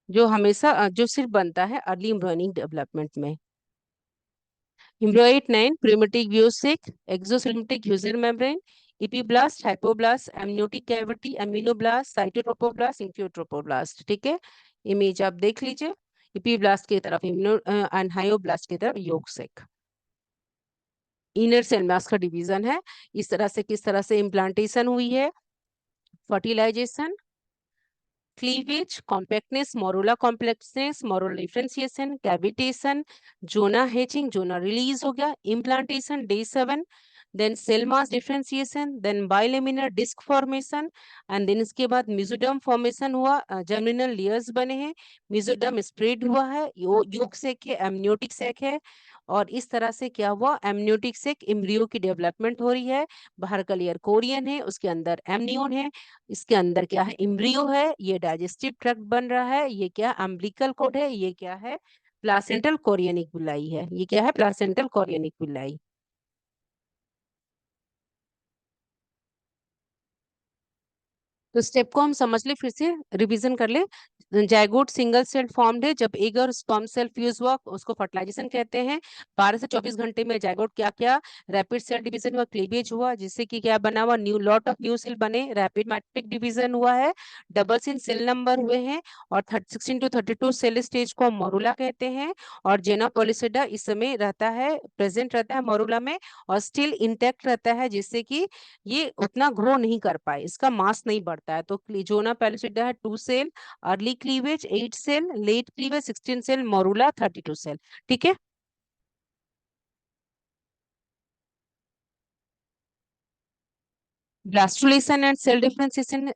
जो हमेशा जो सिर्फ बनता है अर्ली एम्ब्रियोनिक डेवलपमेंट में। एम्ब्रियोइड 9 प्रिमिटिव व्यूसिक exocoelomic Heuser membrane epiblast hypoblast amniotic cavity amnioblast cytotrophoblast इंफियोट्रोपोब्लास्ट, ठीक है। इमेज आप देख लीजिए, इपीब्लास्ट की तरफ इम्यूनो एंड हाइपोब्लास्ट की तरफ योगसेक। इनर सेल मास का डिवीजन है। इस तरह से किस तरह से इम्प्लांटेशन हुई है, fertilisation, cleavage, compactness, morula complexness, morula differentiation, cavitation, zona hatching, zona release हो गया, implantation day 7, then cell mass differentiation, then bilaminar disc formation, and then इसके बाद mesoderm formation हुआ, germinal layers बने हैं, mesoderm spread हुआ है, yolk sac है, amniotic sac है, और इस तरह से क्या हुआ, एमनियोटिक सेक एम्ब्रियो की डेवलपमेंट हो रही है। बाहर का लेयर कोरियन है, उसके अंदर एमनियोन है, इसके अंदर क्या है, इम्ब्रियो है, ये डाइजेस्टिव ट्रैक्ट बन रहा है, ये क्या अम्बिलिकल कोड है, ये क्या है, प्लासेंटल कोरियनिक विलाई है, ये क्या है, प्लासेंटल कोरियनिक विलाई। तो स्टेप को हम समझ ले, फिर से रिवीजन कर ले। जायगोट सिंगल सेल फॉर्म्ड है, जब एग और स्पर्म सेल फ्यूज हुआ उसको फर्टिलाइजेशन कहते हैं। 12 से 24 घंटे में जायगोट क्या क्या, रैपिड सेल डिवीजन हुआ, क्लीवेज हुआ, जिससे कि क्या बना हुआ, new lot of new cell बने, रैपिड मैट्रिक डिवीजन हुआ है, डबल सिन सेल नंबर हुए हैं, और 16 to 32 सेल स्टेज को हम मोरुला कहते हैं। और जेना पॉलिसिडा इस समय रहता है, प्रेजेंट रहता है मोरुला में, और स्टिल इंटैक्ट रहता है, जिससे कि ये उतना ग्रो नहीं कर पाए, इसका मास नहीं बढ़ता है। तो जोना पैलिसिडा है 2 cell, early cleavage 8 cell, late cleavage 16 cell, morula 32 cell, ठीक है। Blastulation and cell differentiation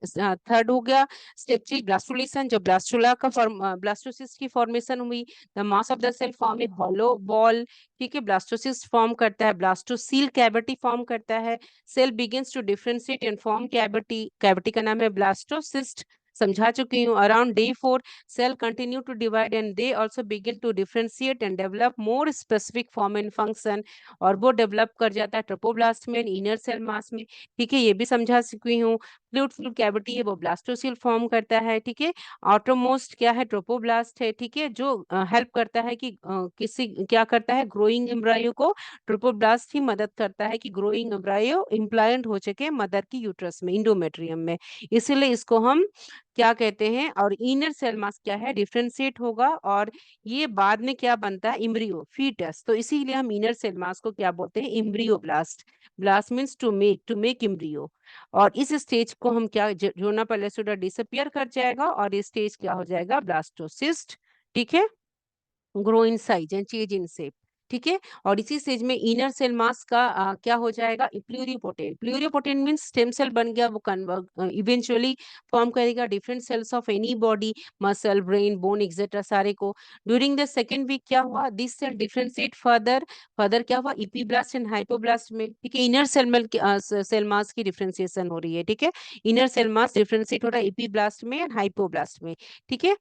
third हो गया। स्टेप 3 ब्लास्टुलेशन, जब ब्लास्टुला का ब्लास्टोसिस्ट की फॉर्मेशन हुई, the mass of the cell form a hollow ball, ठीक है। ब्लास्टोसिस्ट फॉर्म करता है, ब्लास्टोसील कैविटी फॉर्म करता है, cell begins to differentiate and form cavity, cavity का नाम है ब्लास्टोसिस्ट। समझा चुकी हूँ। Around day 4 cell continue to divide and they also begin to differentiate and develop more specific form and function, और वो डेवलप कर जाता है ट्रोपोब्लास्ट में, इनर सेल मास में, ठीक है। ये भी समझा चुकी हूँ। फ्लूइड फिल्म कैविटी है वो ब्लास्टोसील फॉर्म करता है, ठीक है। आउटरमोस्ट क्या है, ट्रोपोब्लास्ट है, ठीक है, जो हेल्प करता है कि किसी क्या करता है, ग्रोइंग एम्ब्रायो को ट्रोपोब्लास्ट ही मदद करता है कि ग्रोइंग एम्ब्रायो इम्प्लांट हो सके मदर की यूट्रस में, इंडोमेट्रियम में। इसीलिए इसको हम क्या कहते हैं, और इनर सेल मास क्या है, डिफरेंशिएट होगा, और ये बाद में क्या बनता है, इम्ब्रियो फीटस। तो इसीलिए हम इनर सेल मास को क्या बोलते हैं, embryoblast. Blast means to make embryo. और इस स्टेज को हम क्या, जोना पैलेसोडा डिसअपियर कर जाएगा, और ये स्टेज क्या हो जाएगा, ब्लास्टोसिस्ट, ठीक है। Grow in size and change in shape, ठीक है। और इसी स्टेज में इनर सेल मास का क्या हो जाएगा, pluripotent. Pluripotent means stem cell बन गया, वो इवेंचुअली फॉर्म करेगा different cells of any body, muscle, brain, bone etcetera सारे को। ड्यूरिंग द सेकेंड वीक क्या हुआ, this cell differentiate further, further क्या हुआ, इपीब्लास्ट एंड हाइपोब्लास्ट में, ठीक है। इनर सेल में सेल मास की डिफरेंशिएशन हो रही है, ठीक है। इनर सेल मास डिफरेंशिएट हो रहा है इपीब्लास्ट में एंड हाइपोब्लास्ट में, ठीक है।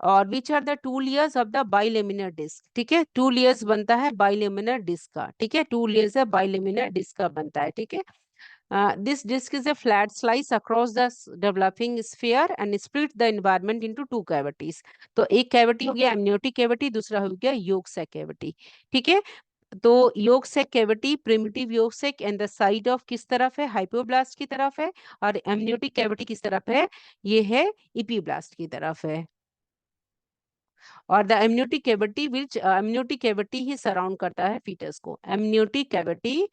और which are the two layers of the bilaminar disc, ठीक है। टू लेयर्स बनता है बाइलेमिनर डिस्क का, ठीक है। टू लेयर्स है बाइलेमिनर डिस्क का बनता है, ठीक है। This disk is a flat slice across the developing sphere and split the environment into two cavities. तो एक कैविटी हो गया एमनियोटिक कैविटी, दूसरा हो गया योग सैक कैविटी, ठीक है। तो yolk sac cavity, primitive yolk sac and the side of किस तरफ है, हाइपोब्लास्ट की तरफ है, और एमनियोटिक कैविटी किस तरफ है, ये है इपीब्लास्ट की तरफ है। और the amniotic cavity which amniotic cavity ही सराउंड करता है फीटस को, amniotic cavity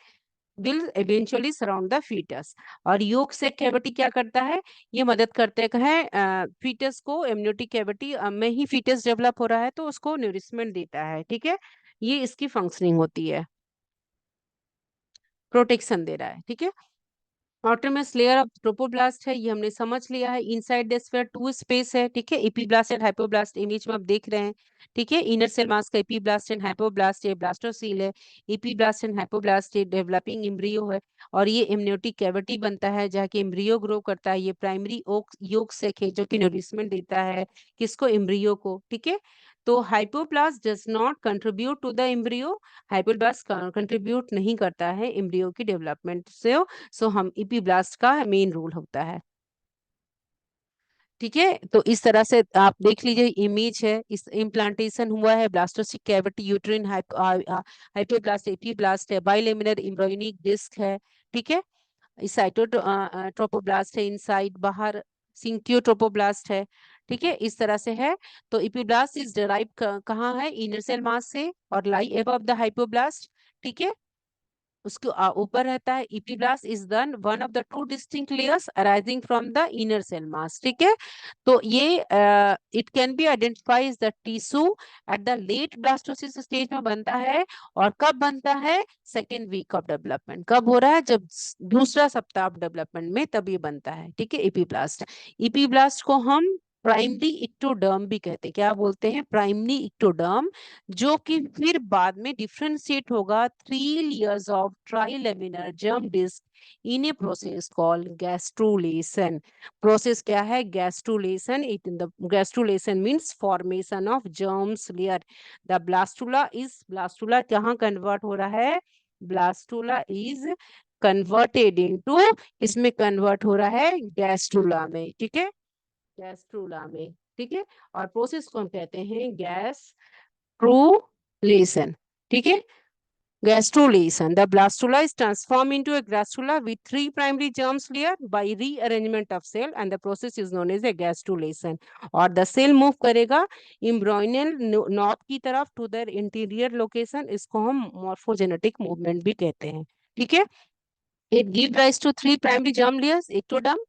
will eventually surround the foetus. और योग से कैविटी क्या करता है, ये मदद करते है फीटस को, एमनियोटिक कैविटी में ही फीटस डेवलप हो रहा है तो उसको न्यूरिशमेंट देता है, ठीक है। ये इसकी फंक्शनिंग होती है, प्रोटेक्शन दे रहा है, ठीक है। आउटरमोस्ट लेयर ऑफ ट्रोपोब्लास्ट है, ये हमने समझ लिया है। Inside the sphere two space है, ठीक है, एपीब्लास्ट एंड हाइपोब्लास्ट इमेज में आप देख रहे हैं, ठीक है। इनर सेल मास का एपीब्लास्ट एंड हाइपोब्लास्ट, ये ब्लास्टोसील है। एपीब्लास्ट एंड हाइपोब्लास्ट ये डेवलपिंग एम्ब्रियो है, और ये एमनियोटिक कैविटी बनता है जहाँ के एम्ब्रियो ग्रो करता है। ये प्राइमरी योग सेक है जो कि नरिशमेंट देता है किसको, एम्ब्रियो को, ठीक है। तो hypoblast does not contribute to the embryo, hypoblast contribute नहीं करता है एम्ब्रियो की डेवलपमेंट से। सो हम इपीब्लास्ट का मेन रोल होता है, ठीक है। तो इस तरह से आप देख लीजिए, इमेज है, इस इम्प्लांटेशन हुआ है, ब्लास्टोसिक कैविटी, यूट्रिन हाइपोब्लास्ट, एपीब्लास्ट है, बाइलेमिनर एम्ब्रियोनिक डिस्क है, ठीक है। साइटोट्रोपोब्लास्ट है इनसाइड, बाहर सिंक्टियोट्रोपोब्लास्ट है, ठीक है, इस तरह से है। तो इपीब्लास्ट इज डिराइव कहाँ है, इनर सेल मास से, और लाई अबव द हाइपोब्लास्ट, ठीक है। उसके ऊपर रहता है। Epiblast is then one of the two distinct layers arising from the inner cell mass, ठीक है। तो ये it can be identifies the tissue at the late blastocyst stage में बनता है। और कब बनता है, सेकेंड वीक ऑफ डेवलपमेंट, कब हो रहा है, जब दूसरा सप्ताह ऑफ डेवलपमेंट में तब ये बनता है, ठीक है, इपीब्लास्ट। इपीब्लास्ट को हम प्राइमरी इक्टोडर्म भी कहते हैं, क्या बोलते हैं, प्राइमरी इक्टोडर्म, जो कि फिर बाद में डिफरेंशिएट होगा 3 layers of trilaminar germ disc in a process called gastrulation. Process क्या है, gastrulation. It in the gastrulation means formation of germs layer. The blastula कहाँ कन्वर्ट हो रहा है, ब्लास्टुला इज कन्वर्टेड इनटू, इसमें कन्वर्ट हो रहा है गैस्ट्रुला में, ठीक है, गैस्ट्रुला में, ठीक है। और प्रोसेस को हम कहते हैं गैस्ट्रुलेशन, ठीक है, gastrulation. The blastula is transformed into a gastrula with 3 primary germs layer by rearrangement of cell, and the process is known as a gastrulation. और the cell move करेगा embryonal knob की तरफ to their interior location, इसको हम morphogenetic movement भी कहते हैं, ठीक है। It gives rise to 3 primary germ layers, ectoderm,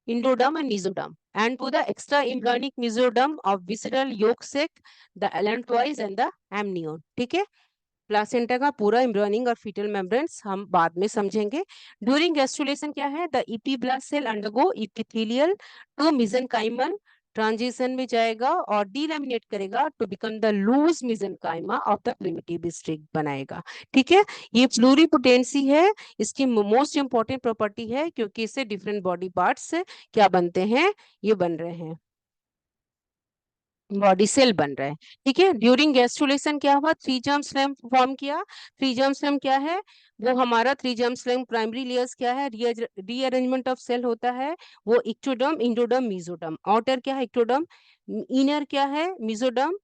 endoderm and mesoderm, and to the extra embryonic mesoderm of visceral yolk sac, the allantois and the amnion, ठीक है। Placenta का पूरा एम्ब्रियोनिक और फीटल मेम्ब्रेन्स हम बाद में समझेंगे। ड्यूरिंग गैस्ट्रुलेशन क्या है, the epiblast cell undergo epithelial to mesenchymal transition में जाएगा और डीलैमिनेट करेगा to become the loose mesenchyma of the primitive streak बनाएगा, ठीक है। ये प्लूरिपोटेंसी है, इसकी मोस्ट इंपॉर्टेंट प्रॉपर्टी है, क्योंकि इससे डिफरेंट बॉडी पार्ट्स क्या बनते हैं, ये बन रहे हैं, बॉडी सेल बन रहे हैं, ठीक है। ड्यूरिंग गैस्ट्रुलेशन क्या हुआ, 3 germ स्लैम फॉर्म किया। 3 germ स्लैम क्या है, वो हमारा 3 germ स्लैम प्राइमरी लेयर्स क्या है, रीअरेंजमेंट ऑफ सेल होता है, वो इक्टोडर्म, इंडोडर्म, मेसोडर्म। आउटर क्या है, इक्टोडर्म, इनर क्या है, मेसोडर्म,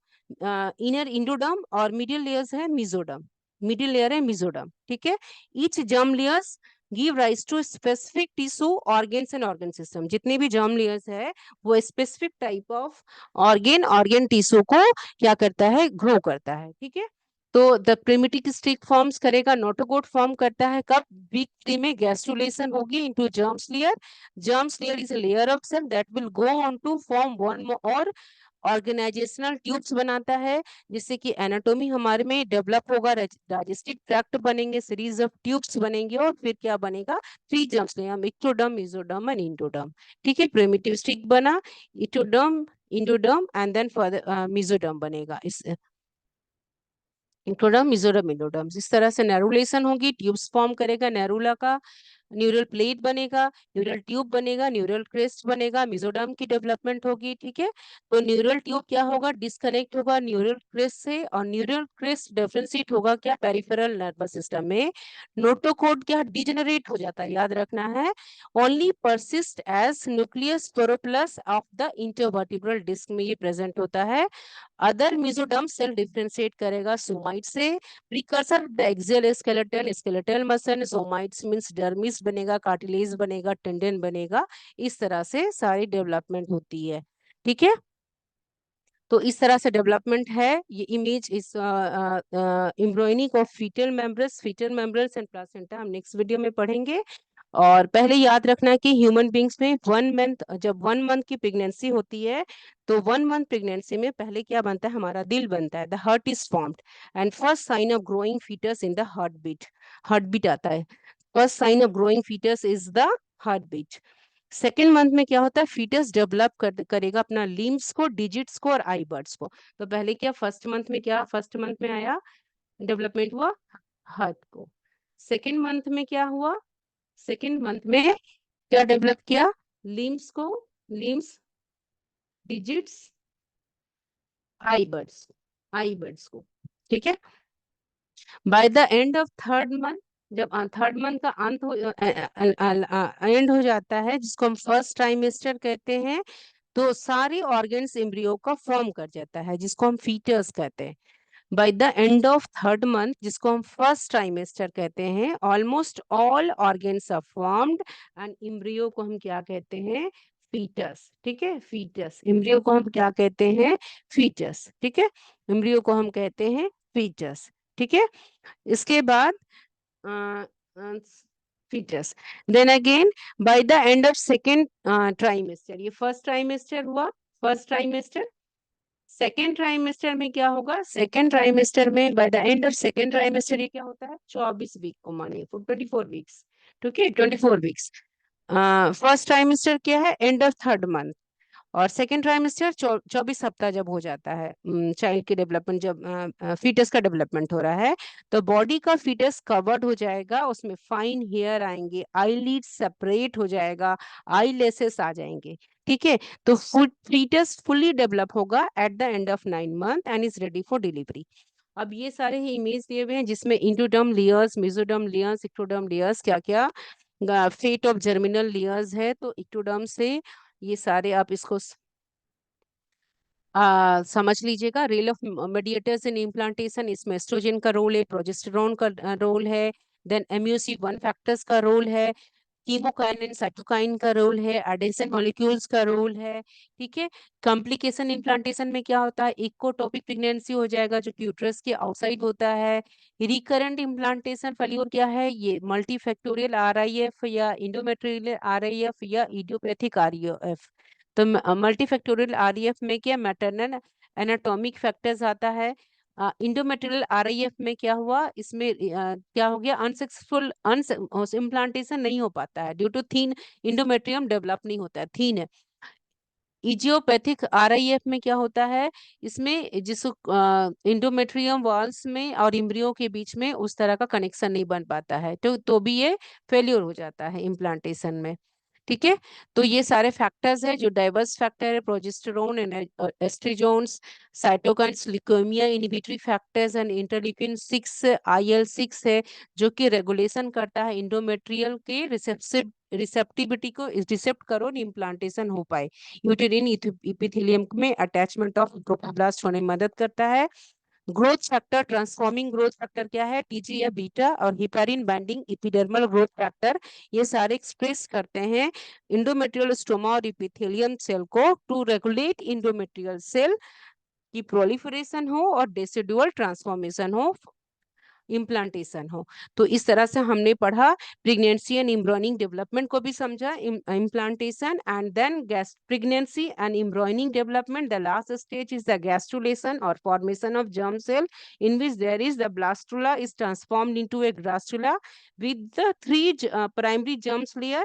इनर इंडोडर्म, और मिडिल लेयर्स है मेसोडर्म, मिडिल लेयर है मेसोडर्म, ठीक है। Each germ layers give rise to specific tissue organs and organ system. जितने भी जर्म लेयर्स है वो specific type of organ tissue को क्या करता है, ग्रो करता है, ठीक है। तो द प्रिमिटिव स्टिक फॉर्म्स करेगा, नोटोगोट फॉर्म करता है कब, वीक 3 में गैस्ट्रुलेशन होगी into germs layer. Germs layer is a layer of cell that will go on to form one और ऑर्गेनाइजेशनल ट्यूब्स बनाता है, जिससे कि एनाटोमी हमारे में डेवलप होगा, डाइजेस्टिव ट्रैक्ट बनेंगे, सीरीज ऑफ ट्यूब्स बनेंगे, और फिर क्या बनेगा, 3 germs ले हम, इक्टोडर्म, मेसोडर्म एंड इंडोडर्म, ठीक है। प्रिमिटिव स्टिक बना, ectoderm, endoderm and then further mesoderm बनेगा, इस इक्टोडर्म, मेसोडर्म, इंडोडर्म। इस तरह से नेरुलेशन होगी, ट्यूब्स फॉर्म करेगा नेरुला का, न्यूरल प्लेट बनेगा, न्यूरल ट्यूब बनेगा, न्यूरल क्रेस्ट बनेगा, मेसोडर्म की डेवलपमेंट होगी, ठीक है। तो न्यूरल ट्यूब क्या होगा, डिस्कनेक्ट होगा न्यूरल क्रेस्ट से, और न्यूरल क्रेस्ट डिफरेंशिएट होगा क्या, पेरिफेरल नर्वस सिस्टम में। नोटोकॉर्ड क्या डिजेनरेट हो जाता है, याद रखना है, only persist as nucleus pulposus of the intervertebral disc में ये प्रेजेंट होता है। अदर मेसोडर्म सेल डिफरेंशिएट करेगा सोमाइट से। Precursor the axial skeletal, skeletal muscle, somites means dermis बनेगा, कार्टिलेज बनेगा, टेंडन बनेगा, इस तरह से सारी डेवलपमेंट होती है, ठीक है। तो इस तरह से डेवलपमेंट है। ये इमेज इस embryonic of foetal membranes and placenta हम नेक्स्ट वीडियो में पढ़ेंगे। और पहले याद रखना कि ह्यूमन बींग्स में 1 मंथ, जब 1 मंथ की प्रेगनेंसी होती है तो 1 मंथ प्रेगनेंसी में पहले क्या बनता है, हमारा दिल बनता है, the heart is formed and first sign of growing foetus in the heart beat आता है। First sign of growing foetus is the heart beat. Second month में क्या होता है, फीटस डेवलप करेगा अपना लिम्स को, डिजिट्स को और आई बर्ड्स को। तो पहले क्या, फर्स्ट मंथ में आया, डेवलपमेंट हुआ हार्ट को। सेकेंड मंथ में क्या हुआ, सेकेंड मंथ में क्या डेवलप किया, लिम्स को, लिम्स, डिजिट्स, आई बर्ड्स को, ठीक है। Bye the end of third month, जब थर्ड मंथ का अंत हो एंड हो जाता है, जिसको हम फर्स्ट ट्राइमेस्टर कहते हैं, तो सारे ऑर्गन्स एम्ब्रियो का फॉर्म कर जाता है, जिसको हम फीटस कहते हैं। By the end of third month, जिसको हम फर्स्ट ट्राइमेस्टर कहते हैं, almost all organs are formed and embryo को हम क्या कहते हैं, फीटस, ठीक है। फीटस, एम्ब्रियो को हम क्या कहते हैं, फीटस, ठीक है। एम्ब्रियो को हम कहते हैं फीटस, ठीक है। इसके बाद foetus, then again by the end of second trimester, ये फर्स्ट ट्राइमेस्टर हुआ, फर्स्ट ट्राइमेस्टर। सेकेंड ट्राइमेस्टर में क्या होगा, सेकेंड ट्राइमेस्टर में by the end of second trimester ये क्या होता है, 24 वीक को माने, 24 वीक्स, ठीक है, 24 वीक्स। फर्स्ट ट्राइमेस्टर क्या है, एंड ऑफ थर्ड मंथ, और सेकेंड ट्राइमेस्टर 24 हफ्ता जब हो जाता है, चाइल्ड की डेवलपमेंट, जब फीटस का डेवलपमेंट हो रहा है, तो बॉडी का फीटस कवर्ड हो जाएगा, उसमें फाइन हेयर आएंगे, आईलिड सेपरेट हो जाएगा, आई लेसेस आ जाएंगे, ठीक है। तो फीटस फुली डेवलप होगा eight the end of 9 month and is ready for delivery. अब ये सारे ही इमेज दिए हुए हैं, जिसमें endoderm layers, mesoderm layers, ectoderm layers, क्या क्या फेट ऑफ जर्मिनल लेयर्स है। तो इक्टोडर्म से ये सारे आप इसको समझ लीजिएगा। Rail of mediators in implantation, इसमें एस्ट्रोजन का रोल है, प्रोजेस्टेरोन का रोल है, देन MUC1 फैक्टर्स का रोल है, कीमोकाइनिन साइटोकाइन का रोल है, एडेसन मॉलिक्यूल्स का रोल है, ठीक है। कॉम्प्लिकेशन इम्प्लांटेशन में क्या होता है, इक्कोटॉपिक प्रेगनेंसी हो जाएगा जो कि यूट्रस के आउटसाइड होता है। रिकरेंट इम्प्लांटेशन फेल्योर क्या है, ये मल्टीफैक्टोरियल RIF या इंडोमेट्रियल RIF या इडियोपैथिक RIF। तो मल्टीफैक्टोरियल RIF में क्या, मैटरनल एनाटॉमिक फैक्टर्स आता है। इंडोमेट्रियल RIF में क्या हुआ, इसमें क्या हो गया, अनसक्सेसफुल इम्प्लांटेशन नहीं हो पाता है, due to thin endometrium develop नहीं होता है, थीन है। इजियोपैथिक RIF में क्या होता है, इसमें जिस इंडोमेट्रियम वॉल्स में और इम्ब्रियो के बीच में उस तरह का कनेक्शन नहीं बन पाता है, तो भी ये फेल्योर हो जाता है इम्प्लांटेशन में, ठीक है। तो ये सारे फैक्टर्स है जो डाइवर्स फैक्टर है, progesterone and estrogens, cytokines, leukaemia inhibitory factors and interleukin 6 IL-6 है, जो कि रेगुलेशन करता है इंडोमेट्रियल के रिसेप्टिविटी को, रिसेप्ट करो इम्प्लांटेशन हो पाए, यूटेरिन इपिथेलियम में अटैचमेंट ऑफ ट्रोफोब्लास्ट होने में मदद करता है। Growth factor, transforming growth factor क्या है, TG या बीटा, और heparin binding epidermal growth factor, ये सारे एक्सप्रेस करते हैं इंडोमेट्रियल स्टोमा और इपिथेलियम सेल को, टू रेगुलेट इंडोमेट्रियल सेल की प्रोलिफरेशन हो और डेसिडुअल ट्रांसफॉर्मेशन हो, इम्प्लांटेशन हो। तो इस तरह से हमने पढ़ा प्रेगनेंसी एंड एम्ब्रॉयनिंग डेवलपमेंट को भी समझा, इम्प्लांटेशन एंड देन गैस pregnancy and embryonic development, the last stage is the gastrulation और formation of germ cell in which there is the blastula is transformed into a gastrula with the 3 primary germ layer।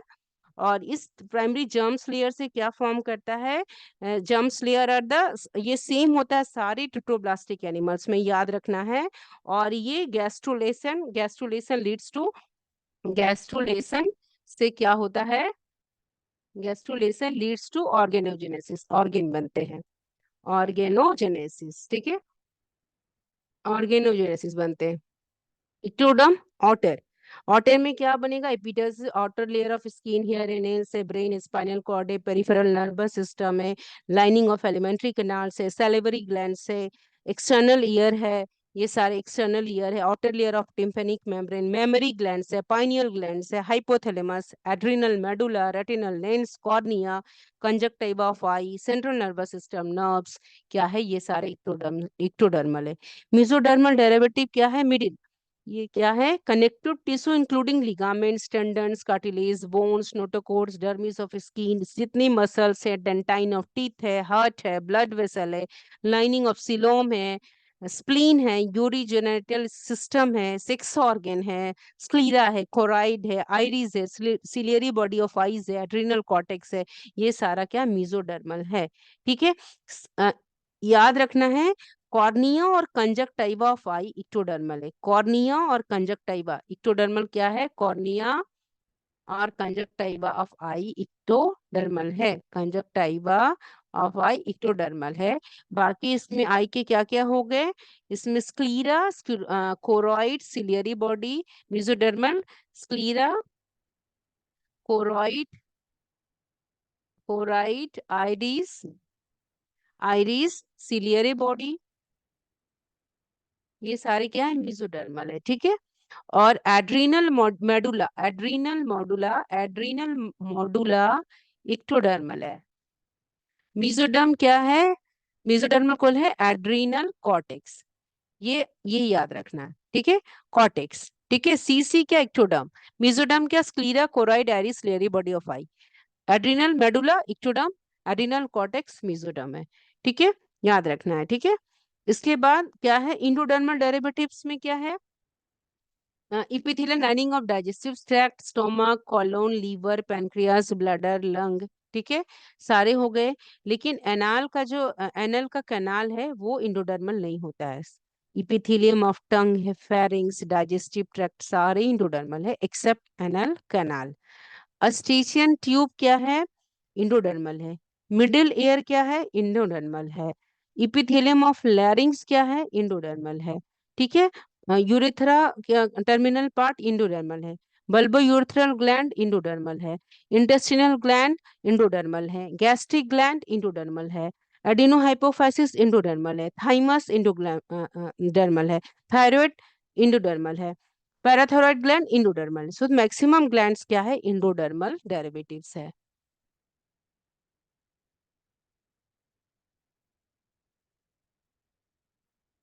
और इस primary germs layer से क्या form करता है, germs layer are the, ये same होता है सारे ट्यूटोब्लास्टिक एनिमल्स में, याद रखना है। और ये gastrulation, gastrulation leads to, gastrulation से क्या होता है, gastrulation leads to organogenesis, organ बनते हैं, ऑर्गेनोजेनेसिस, ठीक है, ऑर्गेनोजेनेसिस बनते हैं। इक्टोडर्म, ऑटर, ऑटर में क्या बनेगा, epidermis, outer layer of skin, hair and nails है, ब्रेन, स्पाइनल कॉर्ड है, पेरिफेरल नर्वस सिस्टम है, लाइनिंग ऑफ एलिमेंट्री कैनाल से, सैलिवरी ग्लैंड्स है, एक्सटर्नल ईयर है, ये सारे एक्सटर्नल ईयर है, outer layer of tympanic membrane, mammary glands है, पाइनियल ग्लैंड्स है, hypothalamus, adrenal medulla, retinal lens, cornea, conjunctiva of eye, central nervous system, nerves, क्या है, ये सारे इक्टोडर्मल है। मेसोडर्मल डेरिवेटिव क्या है, मिडिल, ये क्या है? Connective tissue including ligaments, tendons, cartilage, bones, notochords, dermis of skin, जितनी मसल्स है, डेंटाइन ऑफ टीथ है, हार्ट है, ब्लड वेसल है, लाइनिंग ऑफ सिलोम है, स्प्लीन है, यूरिजेनिटल सिस्टम है, सेक्स ऑर्गन है, स्क्लीरा है, कोराइड है, आइरिस है, सिलियरी बॉडी ऑफ आइज है, एड्रिनल कॉर्टेक्स है, ये सारा क्या मीजोडर्मल है। ठीक है। याद रखना है, कॉर्निया और कंजक्टाइवा ऑफ आई इक्टोडर्मल है। कॉर्निया और कंजक्टाइवा, इक्टोडर्मल क्या है? कॉर्निया और कंजक्टाइवा ऑफ आई इक्टोडर्मल है। कंजक्टाइवा ऑफ आई इक्टोडर्मल है। बाकी इसमें आई के क्या क्या हो गए? इसमें sclera, choroid, ciliary body, mesodermal, sclera, choroid, choroid, iris, ciliary body, ये सारे क्या है? मेसोडर्मल है। ठीक है। और एड्रीनल मॉडुला इक्टोडर्मल है। मेसोडर्म क्या है? मेसोडर्मल कौन है? Adrenal cortex. ये याद रखना है। ठीक है। कॉर्टेक्स। ठीक है। सीसी क्या? इक्टोडर्म। मेसोडर्म क्या? Sclera, choroid, iris, ciliary body of eye. Adrenal medulla ectoderm, adrenal cortex mesoderm है। ठीक है। याद रखना है। ठीक है। इसके बाद क्या है? इंडोडर्मल डेरिवेटिव्स में क्या है? Epithelial lining of digestive tract, stomach, colon, liver, pancreas, bladder, lung. ठीक है। सारे हो गए। लेकिन एनाल का जो एनल का कैनाल है वो इंडोडर्मल नहीं होता है। इपिथेलियम ऑफ टंग है, फेरिंग्स, डाइजेस्टिव ट्रैक्ट, सारे इंडोडर्मल है एक्सेप्ट एनल कैनाल। अस्टेशियन ट्यूब क्या है? इंडोडर्मल है। मिडिल एयर क्या है? इंडोडर्मल है। इपिथेलियम ऑफ लैरिंग्स क्या है? इंडोडर्मल है। ठीक है। यूरेथ्रा टर्मिनल पार्ट इंडोडर्मल है। बल्बो यूरेथ्रल ग्लैंड इंडोडर्मल है। इंटेस्टिनल ग्लैंड इंडोडर्मल है। गैस्ट्रिक ग्लैंड इंडोडर्मल है। एडिनोहाइपोफाइसिस इंडोडर्मल है। थाइमस इंडोडर्मल है। थायराइड इंडोडर्मल है। Parathyroid gland endodermal. So maximum glands क्या है? इंडोडर्मल डेरिवेटिव्स है।